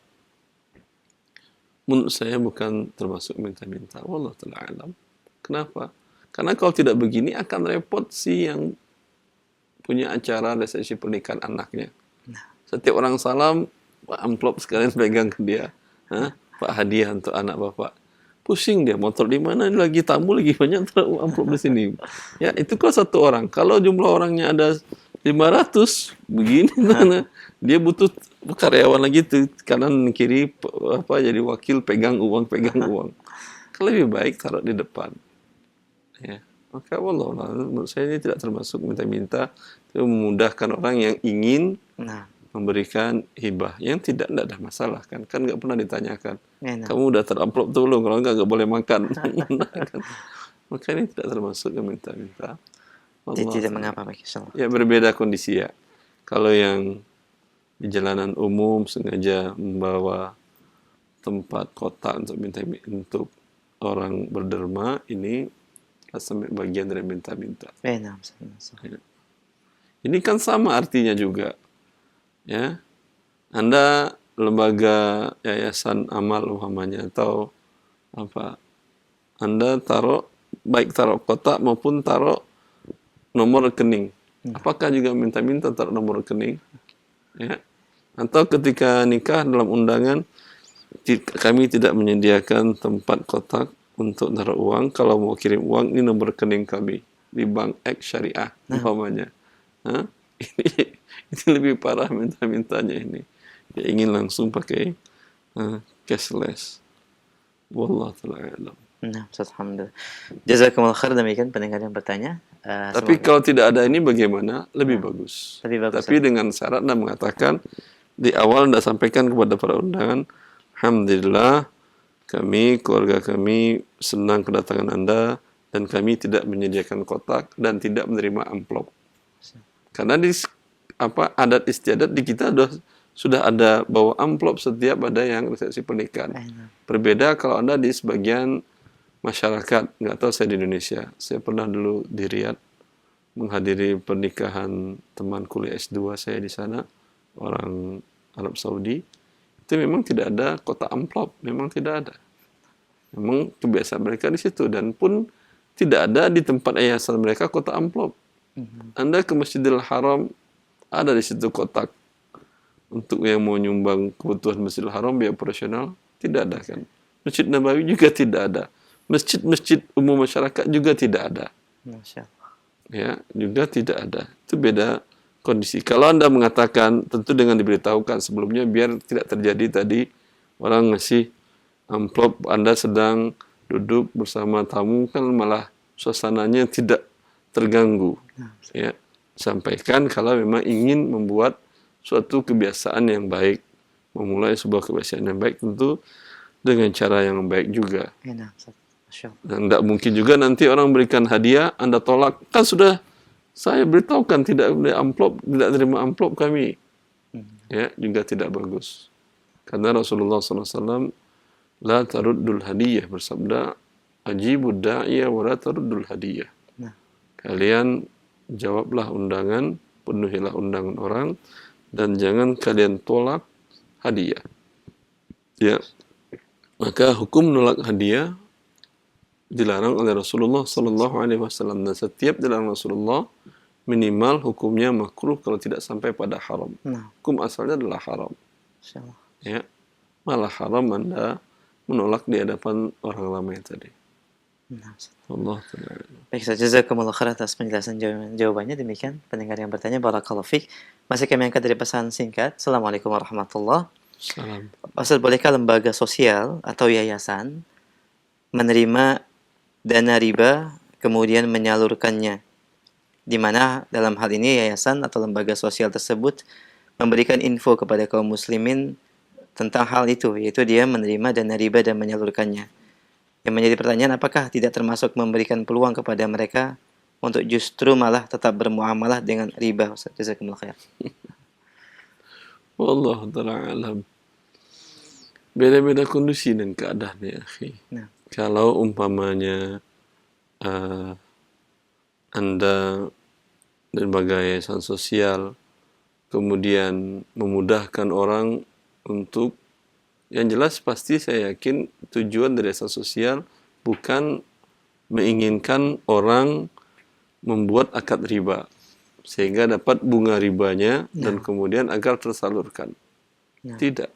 menurut saya bukan termasuk minta-minta. Wallahu ta'ala alam. Kenapa? Karena kalau tidak begini akan repot si yang punya acara resepsi pernikahan anaknya. Setiap orang salam, Pak, amplop sekalian pegang ke dia. Hah? Pak, hadiah untuk anak bapak. Pusing dia, motor di mana, lagi tamu lagi banyak, taruh amplop di sini. Ya, itu kalau satu orang. Kalau jumlah orangnya ada 500, begini mana? Dia butuh karyawan lagi tuh, kanan kiri jadi wakil pegang uang. Kalau lebih baik taruh di depan. Ya, maka wallah, menurut saya ini tidak termasuk minta-minta. Itu memudahkan orang yang ingin memberikan hibah, yang tidak ada masalah kan nggak pernah ditanyakan. Kamu udah teramplop tuh belum? Kalau nggak boleh makan. Maka ini tidak termasuk minta-minta. Tidak mengapa, Pak. Ya, berbeda kondisi ya. Kalau yang di jalanan umum sengaja membawa tempat kotak untuk untuk orang berderma, ini bagian dari minta-minta. Ya. Ini kan sama artinya juga. Ya, Anda lembaga yayasan amal umpamanya atau apa, Anda baik taruh kotak maupun taruh nomor rekening. Apakah juga minta-minta taruh nomor rekening? Ya. Atau ketika nikah dalam undangan, kami tidak menyediakan tempat kotak untuk taruh uang. Kalau mau kirim uang, ini nomor rekening kami di Bank X Syariah umpamanya. Ini lebih parah minta-mintanya ini. Dia ingin langsung pakai cashless. Wallahu ta'ala alam. Nah, alhamdulillah. Jazakumullah khair, demikian pendengar yang bertanya. Tapi kalau tidak ada ini bagaimana? Lebih bagus. Tapi dengan syarat Anda mengatakan di awal Anda sampaikan kepada para undangan, alhamdulillah kami, keluarga kami senang kedatangan Anda dan kami tidak menyediakan kotak dan tidak menerima amplop. Karena di adat istiadat di kita sudah ada bawa amplop setiap ada yang resepsi pernikahan. Berbeda kalau Anda di sebagian masyarakat, nggak tahu saya di Indonesia. Saya pernah dulu di Riyadh menghadiri pernikahan teman kuliah S2 saya di sana, orang Arab Saudi. Itu memang tidak ada kotak amplop, memang tidak ada. Memang kebiasaan mereka di situ, dan pun tidak ada di tempat yayasan mereka kotak amplop. Anda ke Masjidil Haram, ada di situ kotak untuk yang mau nyumbang kebutuhan Masjidil Haram biaya operasional, tidak ada kan. Masjid Nabawi juga tidak ada. Masjid-masjid umum masyarakat juga tidak ada. Ya, juga tidak ada. Itu beda kondisi. Kalau Anda mengatakan, tentu dengan diberitahukan sebelumnya biar tidak terjadi tadi orang ngasih amplop, Anda sedang duduk bersama tamu, kan malah suasananya tidak terganggu. Ya, sampaikan kalau memang ingin membuat suatu kebiasaan yang baik, memulai sebuah kebiasaan yang baik, tentu dengan cara yang baik juga. Dan tidak mungkin juga nanti orang berikan hadiah, Anda tolak. Kan sudah saya beritahukan tidak boleh amplop, tidak terima amplop kami. Ya, juga tidak bagus. Karena Rasulullah SAW la taruddul hadiyah, bersabda, ajibud da'iya wa la taruddul hadiyah. Kalian jawablah undangan, penuhilah undangan orang, dan jangan kalian tolak hadiah. Ya, maka hukum menolak hadiah dilarang oleh Rasulullah SAW, dan setiap dilarang Rasulullah minimal hukumnya makruh kalau tidak sampai pada haram. Hukum asalnya adalah haram. Ya, malah haram Anda menolak di hadapan orang ramai tadi. Allah Ta'ala. Baik, jazakumullah khair atas penjelasan jawabannya. Demikian pendengar yang bertanya, barakallahu fiik. Masih kami angkat dari pesan singkat. Assalamualaikum warahmatullahi wabarakatuh. Ustaz, bolehkah lembaga sosial atau yayasan menerima dana riba kemudian menyalurkannya di mana dalam hal ini yayasan atau lembaga sosial tersebut memberikan info kepada kaum muslimin tentang hal itu, yaitu dia menerima dana riba dan menyalurkannya. Yang menjadi pertanyaan, apakah tidak termasuk memberikan peluang kepada mereka untuk justru malah tetap bermuamalah dengan riba? Ustaz, jazakumullah khair. Wallahu ta'ala alam. Beda-beda kondisi dan keadaan ya, akhi. Nah, Kalau umpamanya Anda lembaga yayasan sosial, kemudian memudahkan orang untuk, yang jelas pasti saya yakin tujuan dari yayasan sosial bukan menginginkan orang membuat akad riba sehingga dapat bunga ribanya dan kemudian agar tersalurkan. Tidak.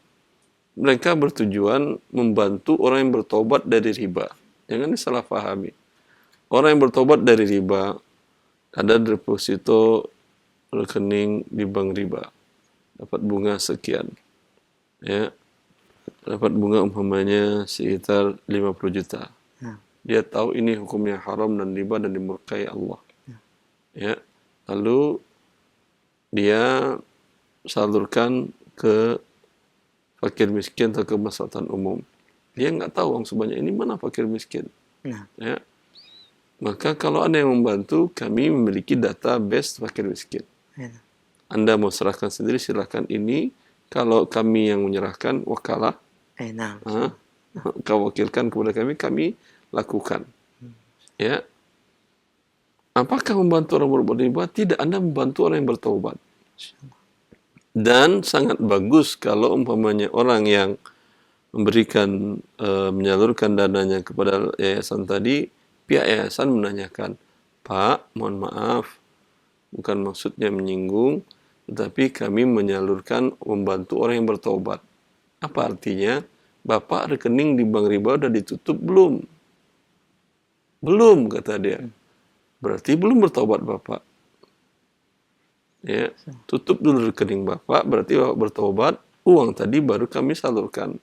Mereka bertujuan membantu orang yang bertobat dari riba. Jangan disalahpahami. Orang yang bertobat dari riba, ada deposito rekening di bank riba, dapat bunga sekian, ya, dapat bunga umpamanya sekitar 50 juta. Dia tahu ini hukumnya haram dan riba dan dimurkai Allah. Ya, lalu dia salurkan ke fakir miskin atau kemaslahatan umum. Dia nggak tahu uang sebanyak ini mana fakir miskin. Ya. Maka kalau ada yang membantu, kami memiliki database fakir miskin. Anda mau serahkan sendiri, silahkan ini. Kalau kami yang menyerahkan, wakalah. Kau wakilkan kepada kami lakukan. Ya. Apakah membantu orang berbuat riba? Tidak, Anda membantu orang yang bertaubat. Dan sangat bagus kalau umpamanya orang yang memberikan, menyalurkan dananya kepada yayasan tadi, pihak yayasan menanyakan, Pak, mohon maaf, bukan maksudnya menyinggung, tetapi kami menyalurkan membantu orang yang bertaubat. Apa artinya? Bapak rekening di bank riba udah ditutup belum? Belum, kata dia. Berarti belum bertaubat Bapak. Ya, tutup dulu rekening Bapak, berarti Bapak bertobat, uang tadi baru kami salurkan.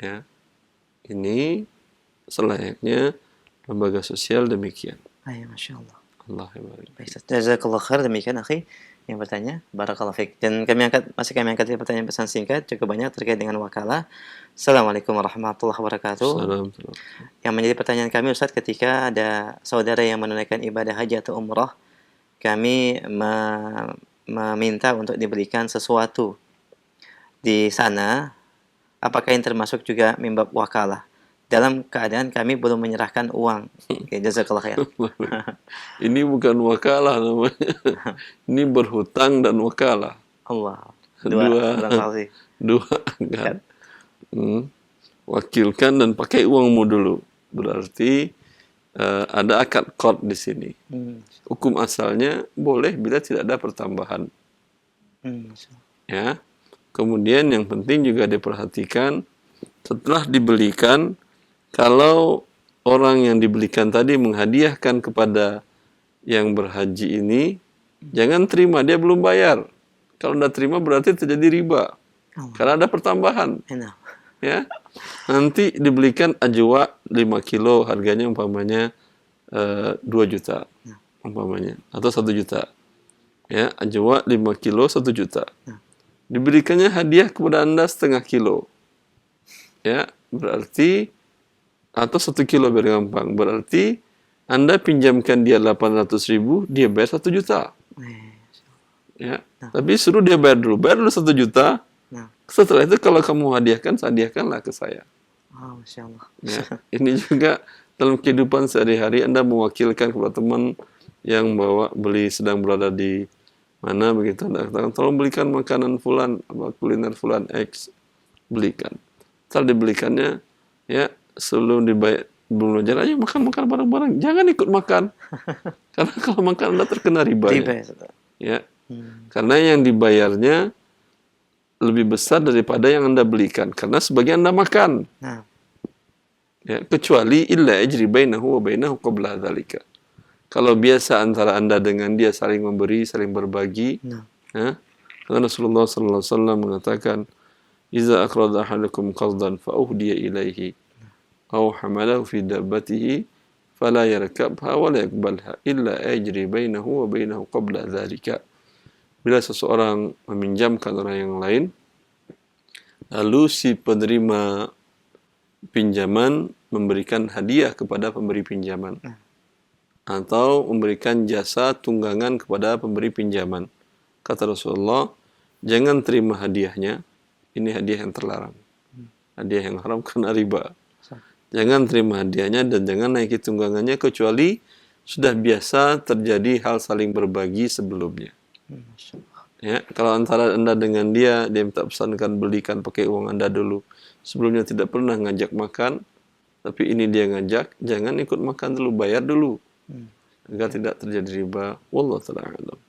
Ya. Ini selayaknya lembaga sosial demikian. Masya Allah. Allah barik. Baik, jazakallah khair, demikian akhi yang bertanya. Barakallahu fiik. Dan kami angkat pertanyaan pesan singkat cukup banyak terkait dengan wakalah. Assalamualaikum warahmatullahi wabarakatuh. Assalamualaikum. Yang menjadi pertanyaan kami, Ustaz, ketika ada saudara yang menunaikan ibadah haji atau umrah, kami meminta untuk diberikan sesuatu di sana, apakah yang termasuk juga mimbab wakalah? Dalam keadaan kami belum menyerahkan uang. Oke, jazakallah khair. Ini bukan wakalah namanya. Ini berhutang dan wakalah. Allah. Dua kan. Wakilkan dan pakai uangmu dulu. Berarti ada akad qard di sini. Hukum asalnya boleh bila tidak ada pertambahan. Ya. Kemudian yang penting juga diperhatikan setelah dibelikan, kalau orang yang dibelikan tadi menghadiahkan kepada yang berhaji ini, jangan terima, dia belum bayar. Kalau tidak terima berarti terjadi riba. Karena ada pertambahan. Ya. Nanti dibelikan ajwa 5 kilo, harganya umpamanya 2 juta. Umpamanya. Atau 1 juta. Ya, ajwa 5 kilo 1 juta. Diberikannya hadiah kepada Anda setengah kilo. Ya, berarti atau 1 kilo biar gampang. Berarti Anda pinjamkan dia 800.000, dia bayar 1 juta. Ya, tapi suruh dia bayar dulu 1 juta. Setelah itu kalau kamu hadiahkan, hadiahkanlah ke saya. Masya Allah. Ya, ini juga dalam kehidupan sehari-hari Anda mewakilkan kepada teman yang sedang berada di mana begitu, Anda katakan, tolong belikan makanan fulan, kuliner fulan X, belikan. Setelah dibelikannya, ya, sebelum dibayar, belum belajar, ayo makan bareng-bareng. Jangan ikut makan. Karena kalau makan Anda terkena ribanya. Ya. Karena yang dibayarnya lebih besar daripada yang Anda belikan. Karena sebagian Anda makan. Ya, kecuali illa ajri bainahu wa bainahu qabla dzalika. Kalau biasa antara Anda dengan dia saling memberi, saling berbagi. Ya. Karena Rasulullah sallallahu alaihi wasallam mengatakan, "Iza aqrada ahadukum qardan fa uhdiya ilaihi aw hamalahu fi dabbatihi فلا يركبها ولا يقبلها إلا أجري بينه وبينه قبل ذلك. Bila seseorang meminjamkan orang yang lain, lalu si penerima pinjaman memberikan hadiah kepada pemberi pinjaman, atau memberikan jasa tunggangan kepada pemberi pinjaman. Kata Rasulullah, jangan terima hadiahnya, ini hadiah yang terlarang. Hadiah yang haram karena riba. Jangan terima hadiahnya dan jangan naiki tunggangannya kecuali sudah biasa terjadi hal saling berbagi sebelumnya. Ya, kalau antara Anda dengan dia minta pesankan belikan pakai uang Anda dulu. Sebelumnya tidak pernah ngajak makan, tapi ini dia ngajak, jangan ikut makan dulu, bayar dulu. Agar tidak terjadi riba. Wallahu ta'ala a'lam.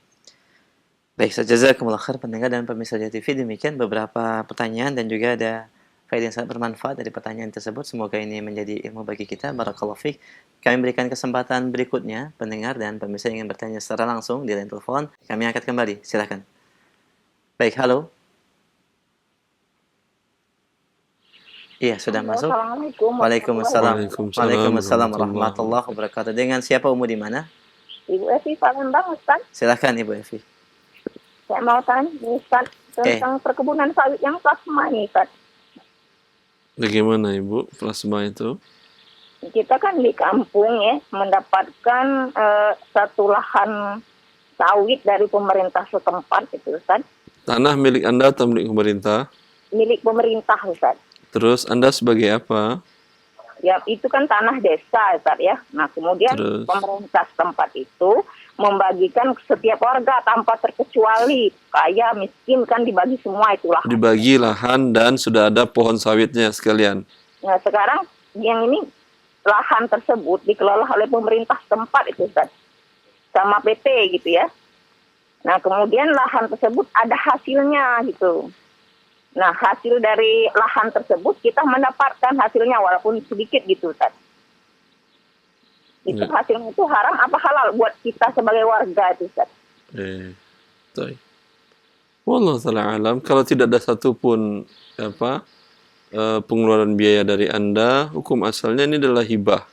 Baik, jazakumullah khair pendengar dan pemirsa Raja TV. Demikian beberapa pertanyaan dan juga ada faedah yang sangat bermanfaat dari pertanyaan tersebut. Semoga ini menjadi ilmu bagi kita. Barakallahu fiik. Kami berikan kesempatan berikutnya pendengar dan pemirsa yang ingin bertanya secara langsung di line telepon. Kami angkat kembali. Silakan. Baik, halo. Iya, sudah masuk. Assalamualaikum. Waalaikumsalam. Waalaikumsalam warahmatullahi wabarakatuh. Dengan siapa Umu di mana? Ibu Evi Palembang, Ustaz. Silakan Ibu Evi. Saya mau tanya, Ustaz, tentang perkebunan sawit yang plasma ini, Ustaz. Bagaimana Ibu plasma itu? Kita kan di kampung ya, mendapatkan satu lahan sawit dari pemerintah setempat, itu, Ustaz. Tanah milik Anda atau milik pemerintah? Milik pemerintah, Ustaz. Terus Anda sebagai apa? Ya, itu kan tanah desa, Ustaz ya. Nah, kemudian Terus? pemerintah setempat itu membagikan setiap warga tanpa terkecuali, kaya, miskin, kan dibagi semua itulah. Dibagi lahan dan sudah ada pohon sawitnya sekalian. Nah, sekarang yang ini lahan tersebut dikelola oleh pemerintah setempat itu, Ustaz. Sama PT gitu ya. Nah, kemudian lahan tersebut ada hasilnya gitu. Nah, hasil dari lahan tersebut kita mendapatkan hasilnya walaupun sedikit gitu, Ustaz. Itu Ya. hasilnya itu haram apa halal buat kita sebagai warga itu, Ustaz? Baik. Wallahu ta'ala alam. Kalau tidak ada satupun pengeluaran biaya dari Anda, hukum asalnya ini adalah hibah.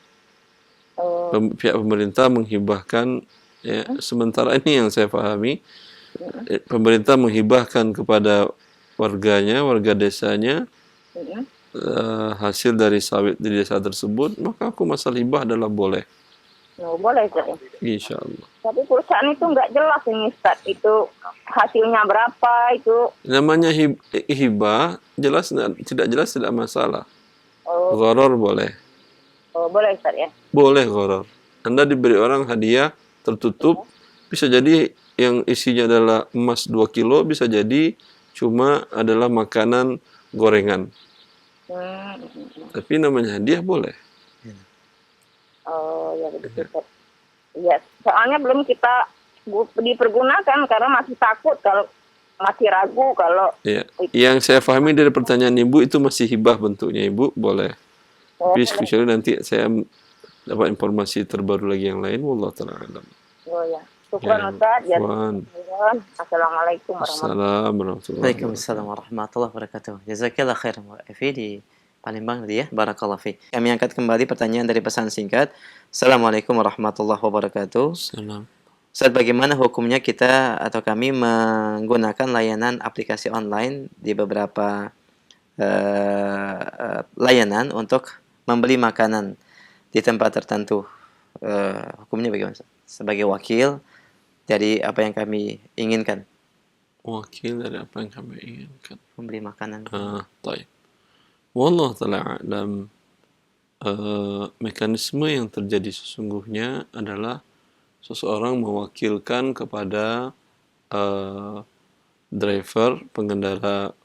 Pihak pemerintah menghibahkan, ya, sementara ini yang saya pahami, pemerintah menghibahkan kepada warganya, warga desanya, hasil dari sawit di desa tersebut, maka hukum asal hibah adalah boleh. Oh, boleh, Ustaz. Insya Allah. Tapi perusahaan itu nggak jelas ini, Ustaz. Itu hasilnya berapa itu. Namanya hibah, jelas tidak jelas tidak masalah. Oh, Gharar boleh. boleh, Ustaz ya. Boleh gharar. Anda diberi orang hadiah tertutup, bisa jadi yang isinya adalah emas 2 kilo, bisa jadi cuma adalah makanan gorengan. Tapi namanya hadiah boleh. Oh, ya begitu, Ustaz. Ya, soalnya belum kita dipergunakan karena masih takut kalau masih ragu kalau Ya. Yang saya pahami dari pertanyaan Ibu itu masih hibah bentuknya, Ibu boleh. Tapi kecuali nanti saya dapat informasi terbaru lagi yang lain, wallahu ta'ala alam. Oh ya. Syukran, Ustaz. Ya. Syukran. Assalamualaikum warahmatullahi Assalamualaikum warahmatullahi Waalaikumsalam warahmatullahi wabarakatuh. Jazakallah khair Mbak Evi di Palembang tadi ya. Barakallahu fiik. Kami angkat kembali pertanyaan dari pesan singkat. Assalamualaikum warahmatullahi wabarakatuh. wabarakatuh. Ustaz, bagaimana hukumnya kita atau kami menggunakan layanan aplikasi online di beberapa layanan untuk membeli makanan di tempat tertentu? Hukumnya bagaimana, Ustaz? Sebagai wakil dari apa yang kami inginkan, Wakil dari apa yang kami inginkan. membeli makanan. Baik. Wallahu ta'ala a'lam. Mekanisme yang terjadi sesungguhnya adalah seseorang mewakilkan kepada driver, pengendara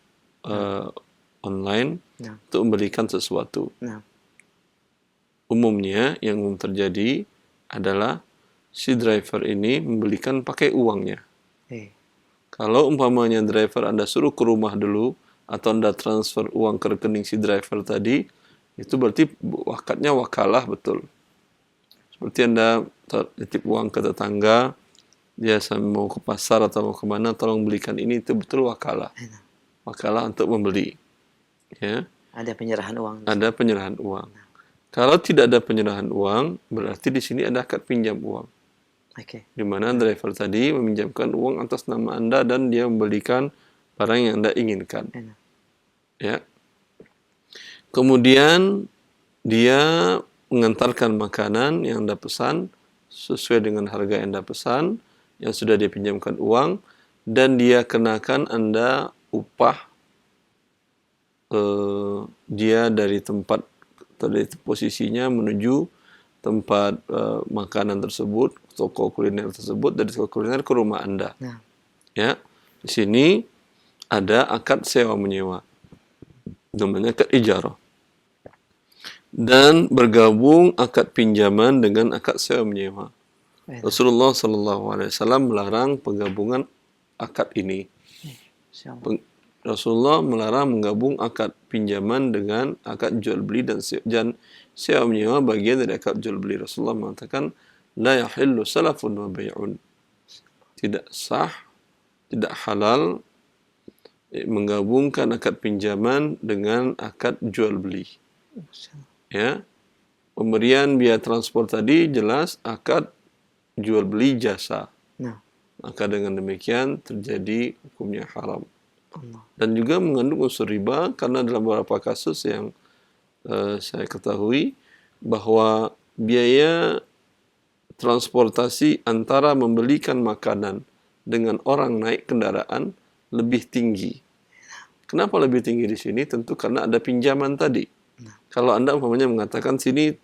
online Nah. untuk membelikan sesuatu. Nah. Umumnya yang terjadi adalah si driver ini membelikan pakai uangnya. Kalau umpamanya driver Anda suruh ke rumah dulu atau Anda transfer uang ke rekening si driver tadi, itu berarti wakatnya wakalah betul. Seperti Anda titip uang ke tetangga, dia mau ke pasar atau mau kemana, tolong belikan ini, itu betul wakalah. Wakalah untuk membeli. Ya. Ada penyerahan uang. Ada penyerahan uang. Kalau tidak ada penyerahan uang, berarti di sini ada akad pinjam uang. Oke. Di mana driver tadi meminjamkan uang atas nama Anda dan dia membelikan barang yang Anda inginkan. Enak. Ya. Kemudian dia mengantarkan makanan yang Anda pesan sesuai dengan harga yang Anda pesan, yang sudah dia pinjamkan uang, dan dia kenakan Anda upah dia dari tempat, dari posisinya menuju tempat makanan tersebut, toko kuliner tersebut, dari toko kuliner ke rumah Anda. Nah, Ya, di sini ada akad sewa menyewa, namanya akad ijarah. Dan bergabung akad pinjaman dengan akad sewa menyewa. enak. Rasulullah SAW melarang penggabungan akad ini. Insyaallah. Rasulullah melarang menggabung akad pinjaman dengan akad jual beli dan sewa menyewa bagian dari akad jual beli. Rasulullah mengatakan, la yahillu salafun wa bay'un. Tidak sah, tidak halal menggabungkan akad pinjaman dengan akad jual beli. Ya, pemberian biaya transport tadi jelas akad jual beli jasa. Nah, Maka dengan demikian terjadi hukumnya haram. Allah. Dan juga mengandung unsur riba karena dalam beberapa kasus yang saya ketahui bahwa biaya transportasi antara membelikan makanan dengan orang naik kendaraan lebih tinggi. Kenapa lebih tinggi di sini? Tentu karena ada pinjaman tadi. Kalau Anda umpamanya mengatakan sini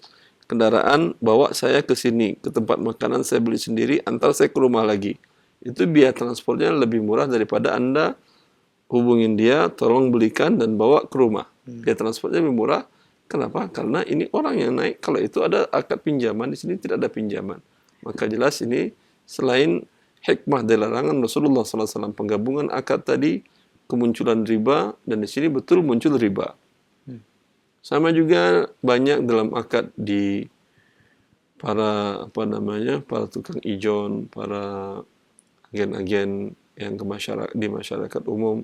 kendaraan bawa saya ke sini, ke tempat makanan saya beli sendiri, antar saya ke rumah lagi. Itu biaya transportnya lebih murah daripada Anda hubungin dia, tolong belikan dan bawa ke rumah. Biaya transportnya lebih murah. Kenapa? Karena ini orang yang naik. Kalau itu ada akad pinjaman, di sini tidak ada pinjaman. Maka jelas ini selain hikmah dari larangan Rasulullah SAW penggabungan akad tadi, kemunculan riba, dan di sini betul muncul riba. Sama juga banyak dalam akad di para para tukang ijon, para agen-agen yang di masyarakat umum,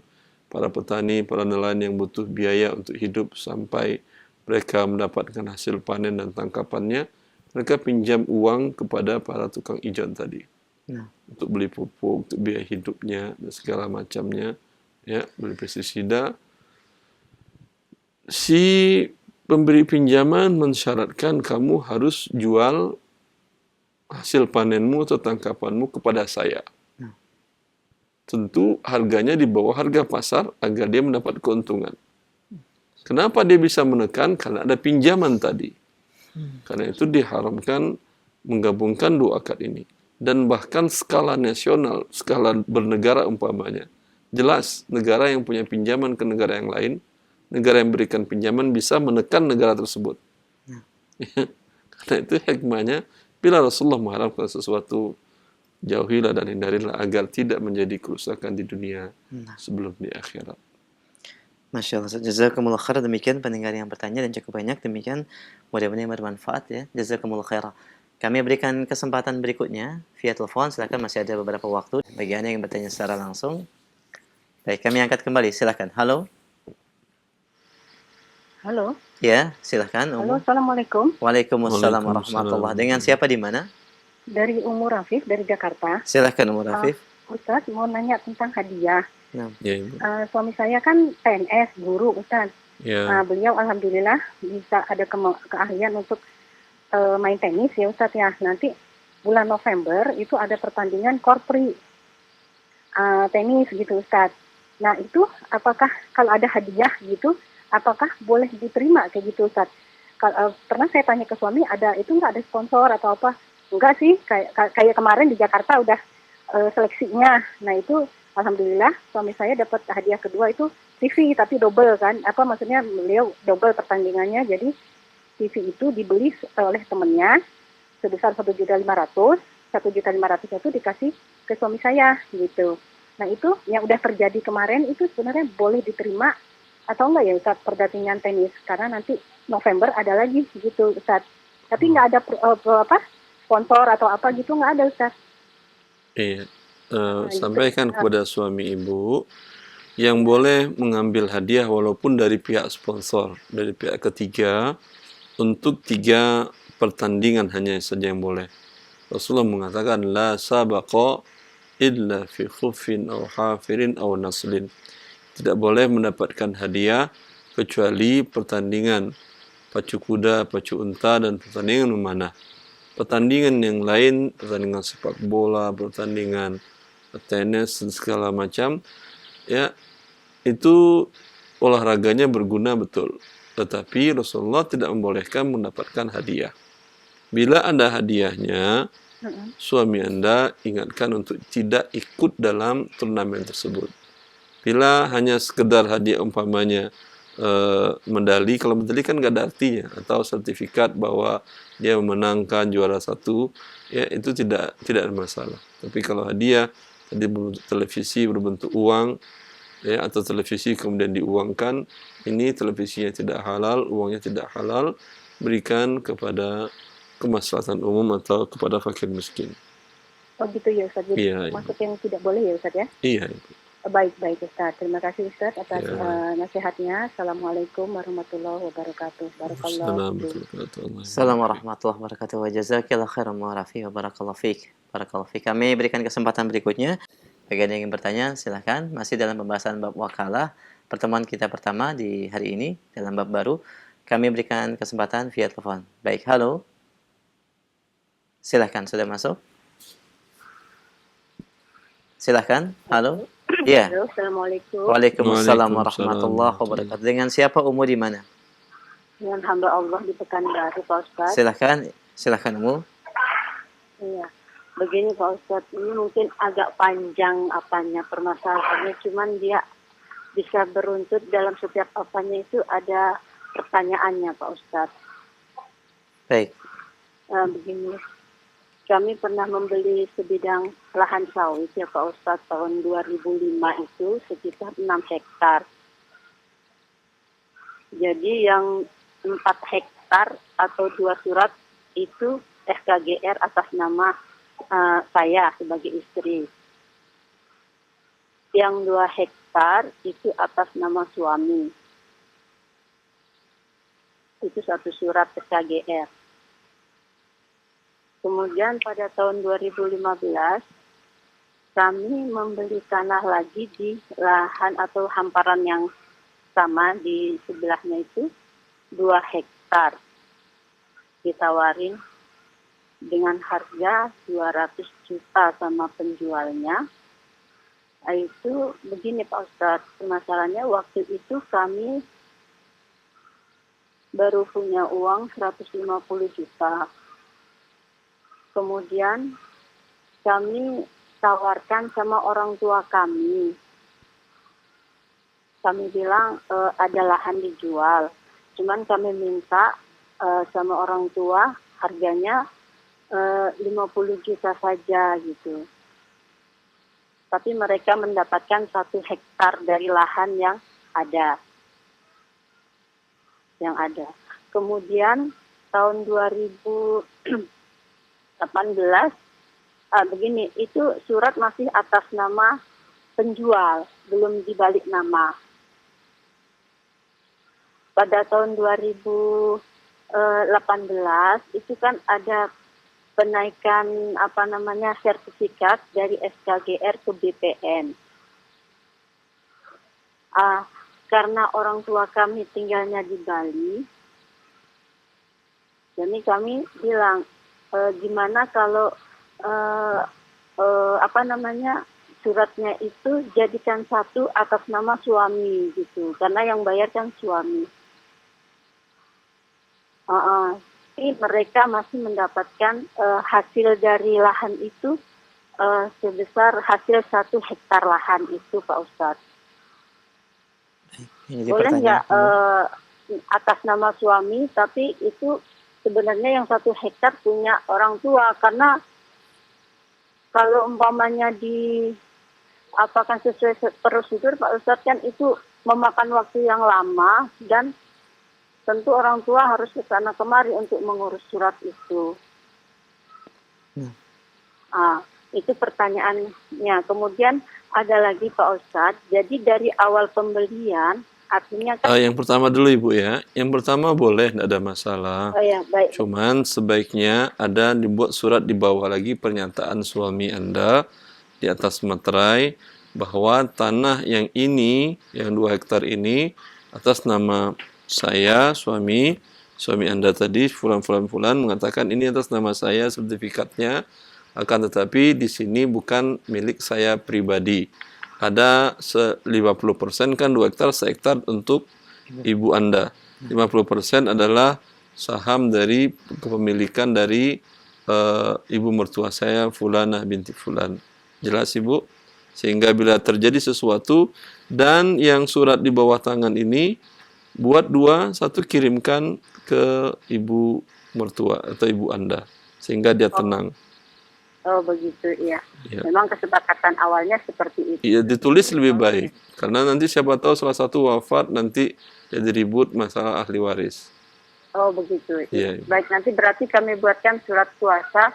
para petani, para nelayan yang butuh biaya untuk hidup sampai mereka mendapatkan hasil panen dan tangkapannya, mereka pinjam uang kepada para tukang ijon tadi. Untuk beli pupuk, untuk biaya hidupnya, dan segala macamnya, ya, beli pestisida. Si pemberi pinjaman mensyaratkan kamu harus jual hasil panenmu atau tangkapanmu kepada saya. Tentu harganya di bawah harga pasar agar dia mendapat keuntungan. Kenapa dia bisa menekan? Karena ada pinjaman tadi. Karena itu diharamkan menggabungkan dua akad ini. Dan bahkan skala nasional, skala bernegara umpamanya. Jelas negara yang punya pinjaman ke negara yang lain, negara yang berikan pinjaman bisa menekan negara tersebut. Karena itu hikmahnya, bila Rasulullah mengharapkan sesuatu, jauhilah dan hindarilah agar tidak menjadi kerusakan di dunia sebelum di akhirat. Masya Allah. Jazakumullah khair. Demikian pendengar yang bertanya dan cukup banyak. Demikian mudah-mudahan bermanfaat ya. Jazakumullah khair. Kami berikan kesempatan berikutnya via telepon. Silakan, masih ada beberapa waktu bagi Anda yang bertanya secara langsung. Baik, kami angkat kembali. Silakan. Halo. Halo. Ya, silakan. Halo, Assalamualaikum. Waalaikumsalam Waalaikumsalam. warahmatullah. Dengan siapa di mana? Dari Umur Rafif dari Jakarta. Silakan Umur Rafif. Ustaz mau nanya tentang hadiah. Nah, Ya, Ibu. Suami saya kan PNS, guru Ustaz. Ya. Beliau alhamdulillah bisa ada keahlian untuk main tenis ya Ustaz ya. Nanti bulan November itu ada pertandingan korpri tenis gitu Ustaz. Nah itu apakah kalau ada hadiah gitu, apakah boleh diterima kayak gitu Ustaz? Pernah saya tanya ke suami, ada itu nggak ada sponsor atau apa? Enggak sih, kayak kemarin di Jakarta udah seleksinya. Nah itu alhamdulillah suami saya dapat hadiah kedua itu TV, tapi double kan, maksudnya beliau double pertandingannya. Jadi TV itu dibeli oleh temennya sebesar 1.500.000, 1.500.000 itu dikasih ke suami saya gitu. Nah itu yang udah terjadi kemarin itu sebenarnya boleh diterima atau enggak ya Ustaz, pertandingan tenis, karena nanti November ada lagi gitu Ustaz. Tapi nggak ada sponsor atau apa gitu, nggak ada Ustaz. Iya. Sampaikan kepada suami ibu yang boleh mengambil hadiah walaupun dari pihak sponsor, dari pihak ketiga, untuk 3 pertandingan hanya saja yang boleh. Rasulullah mengatakan la sabaqa illa fi khuffin aw hafirin aw naslin. Tidak boleh mendapatkan hadiah kecuali pertandingan pacu kuda, pacu unta, dan pertandingan memanah. Pertandingan yang lain, pertandingan sepak bola, pertandingan tenis dan segala macam, ya itu olahraganya berguna betul. Tetapi Rasulullah tidak membolehkan mendapatkan hadiah. Bila ada hadiahnya, suami Anda ingatkan untuk tidak ikut dalam turnamen tersebut. Bila hanya sekedar hadiah umpamanya medali, kalau medali kan nggak ada artinya, atau sertifikat bahwa dia memenangkan juara 1, ya itu tidak ada masalah. Tapi kalau hadiah tadi berbentuk televisi, berbentuk uang, ya, atau televisi kemudian diuangkan, ini televisinya tidak halal, uangnya tidak halal, berikan kepada kemaslahatan umum atau kepada fakir miskin. Oh gitu ya Ustaz. Jadi Iya, maksud yang tidak boleh ya Ustaz ya? iya. Baik Ustaz. Terima kasih Ustaz atas Ya. nasihatnya. Assalamualaikum warahmatullahi wabarakatuh. Barakallahu fiikum. Assalamualaikum warahmatullahi wabarakatuh. Wa jazakillahu khairan wa rafi wa barakallahu fiik. Barakallahu fiik. Kami berikan kesempatan berikutnya. Bagi yang ingin bertanya, silahkan. Masih dalam pembahasan bab wakalah. Pertemuan kita pertama di hari ini dalam bab baru. Kami berikan kesempatan via telepon. Baik, halo. Silahkan, sudah masuk? Silahkan, halo. Iya. Halo, Assalamualaikum. Waalaikumsalam Waalaikumsalam warahmatullahi wabarakatuh. Dengan siapa, Umu di mana? Dengan hamba Allah di Pekanbaru Pak Ustaz. Silahkan Umu. Iya. Begini Pak Ustadz, ini mungkin agak panjang apanya permasalahannya, cuman dia bisa beruntut dalam setiap apanya itu ada pertanyaannya Pak Ustadz. Baik. Begini, kami pernah membeli sebidang lahan sawit ya Pak Ustadz tahun 2005 itu sekitar 6 hektar. Jadi yang 4 hektar atau 2 surat itu SKGR atas nama saya sebagai istri. Yang 2 hektar itu atas nama suami. Itu 1 surat SKGR. Kemudian pada tahun 2015 kami membeli tanah lagi di lahan atau hamparan yang sama di sebelahnya itu 2 hektar. Ditawarin dengan harga 200 juta sama penjualnya. Itu begini Pak Ustadz, permasalahannya waktu itu kami baru punya uang 150 juta. Kemudian kami tawarkan sama orang tua kami. Kami bilang ada lahan dijual. Cuman kami minta sama orang tua harganya 50 juta saja gitu. Tapi mereka mendapatkan 1 hektar dari lahan yang ada. Kemudian tahun 2018 begini, itu surat masih atas nama penjual, belum dibalik nama. Pada tahun 2018 itu kan ada penaikan sertifikat dari SKGR ke BPN. Karena orang tua kami tinggalnya di Bali, jadi kami bilang gimana kalau suratnya itu jadikan 1 atas nama suami gitu, karena yang bayar kan suami. Tapi mereka masih mendapatkan hasil dari lahan itu sebesar hasil 1 hektar lahan itu Pak Ustadz. Boleh nggak atas nama suami, tapi itu sebenarnya yang 1 hektar punya orang tua, karena kalau umpamanya apakan sesuai prosedur Pak Ustadz kan itu memakan waktu yang lama dan tentu orang tua harus ke sana kemari untuk mengurus surat itu. Itu pertanyaannya. Kemudian ada lagi Pak Ustadz, jadi dari awal pembelian Artinya kan, Yang pertama dulu Ibu ya. Yang pertama boleh, tidak ada masalah. oh ya, baik. Cuman sebaiknya ada dibuat surat di bawah lagi pernyataan suami Anda di atas materai bahwa tanah yang ini, yang 2 hektar ini atas nama saya, suami Anda tadi, fulan mengatakan ini atas nama saya sertifikatnya, akan tetapi di sini bukan milik saya pribadi. Ada 50% kan 2 hektar, 1 hektar untuk ibu Anda. 50% adalah saham dari kepemilikan dari ibu mertua saya, Fulanah binti Fulan. Jelas Ibu? Sehingga bila terjadi sesuatu dan yang surat di bawah tangan ini, buat 2, 1 kirimkan ke ibu mertua atau ibu Anda. Sehingga dia tenang. Oh begitu, iya. Ya. Memang kesepakatan awalnya seperti itu. Iya, ditulis lebih baik. Karena nanti siapa tahu salah satu wafat, nanti jadi ribut masalah ahli waris. Oh begitu. Iya. Baik, nanti berarti kami buatkan surat kuasa.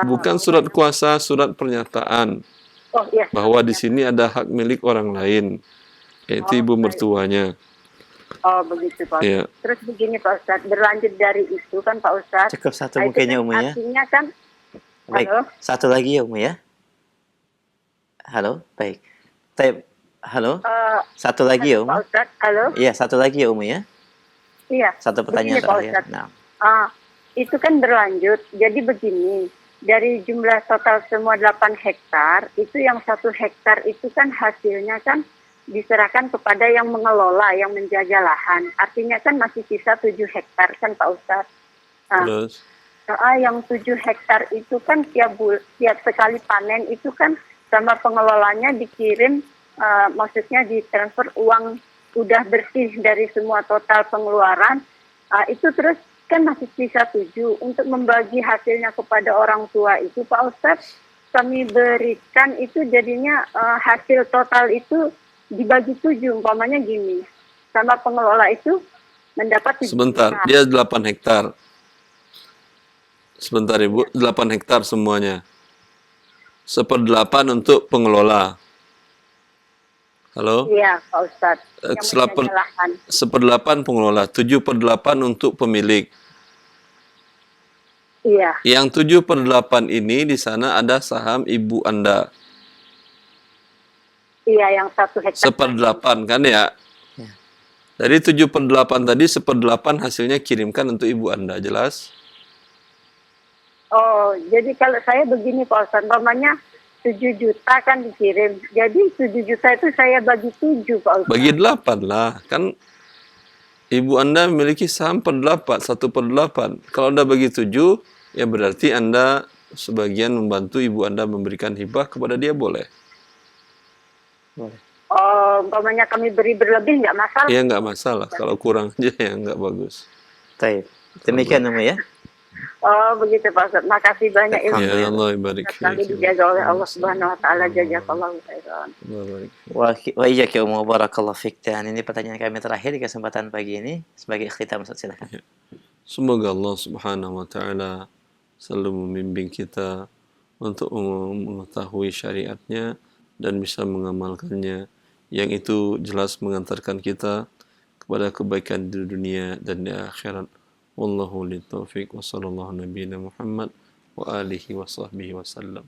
Bukan surat kuasa, surat pernyataan Oh iya. bahwa di sini ada hak milik orang lain, yaitu ibu mertuanya. Oh begitu Pak Ustadz. Iya. Terus begini Pak Ustadz, berlanjut dari itu kan Pak Ustadz. Cukup satu itu mungkinnya kan Umi ya. artinya kan, Baik, halo? satu lagi ya Umi ya. Halo, baik. Halo, satu lagi ya Umi. Pak Ustadz, halo? Iya, satu lagi ya Umi ya. Iya. Satu pertanyaan Begini, Pak terakhir. Ustadz. Nah, Itu kan berlanjut. Jadi begini, dari jumlah total semua 8 hektar, itu yang 1 hektar itu kan hasilnya kan diserahkan kepada yang mengelola, yang menjaga lahan. Artinya kan masih sisa 7 hektar kan Pak Ustadz. Terus Yang 7 hektar itu kan tiap sekali panen itu kan sama pengelolanya dikirim, maksudnya ditransfer uang udah bersih dari semua total pengeluaran. Itu terus kan masih sisa 7 untuk membagi hasilnya kepada orang tua itu Pak Ustadz, kami berikan itu jadinya hasil total itu dibagi 7, umpamanya gini, sama pengelola itu mendapat 7 sebentar, juta. dia 8 hektar. Sebentar Ibu, 8 hektar semuanya. 1/8 untuk pengelola. Halo? Iya Pak Ustadz, yang Selapan- menjaga lahan. 1/8 pengelola, 7/8 untuk pemilik. Iya, Yang 7/8 ini di sana ada saham ibu Anda. iya yang 1 hektar. 1/8 kan ya? Ya. Dari 7/8 tadi, 1/8 hasilnya kirimkan untuk ibu Anda, jelas? Oh, jadi kalau saya begini Pak Ustadz, umpamanya 7 juta kan dikirim. Jadi 7 juta itu saya bagi 7 Pak Ustadz. Bagi 8 lah. Kan ibu Anda memiliki saham 1/8. Kalau Anda bagi 7, ya berarti Anda sebagian membantu ibu Anda memberikan hibah kepada dia, boleh? boleh. Oh, umpamanya kami beri berlebih nggak masalah. Ya nggak masalah. Kalau kurang aja ya nggak bagus. Baik. Demikian Umi ya. Oh, begitu Pak Ustadz. Makasih banyak ilmu. Ya Allah barik Kami dijaga oleh Allah Subhanahu wa taala, jazakallahu khairan. Wa iyyaka Umi, barakallahu fik. Dan ini pertanyaan kami terakhir di kesempatan pagi ini sebagai khitam, Ustaz, silakan. Semoga Allah Subhanahu wa taala selalu membimbing kita untuk mengetahui syariatnya dan bisa mengamalkannya, yang itu jelas mengantarkan kita kepada kebaikan di dunia dan di akhirat. Wallahu li taufiq wa sallallahu nabiyina Muhammad wa alihi wa sahbihi wa sallam.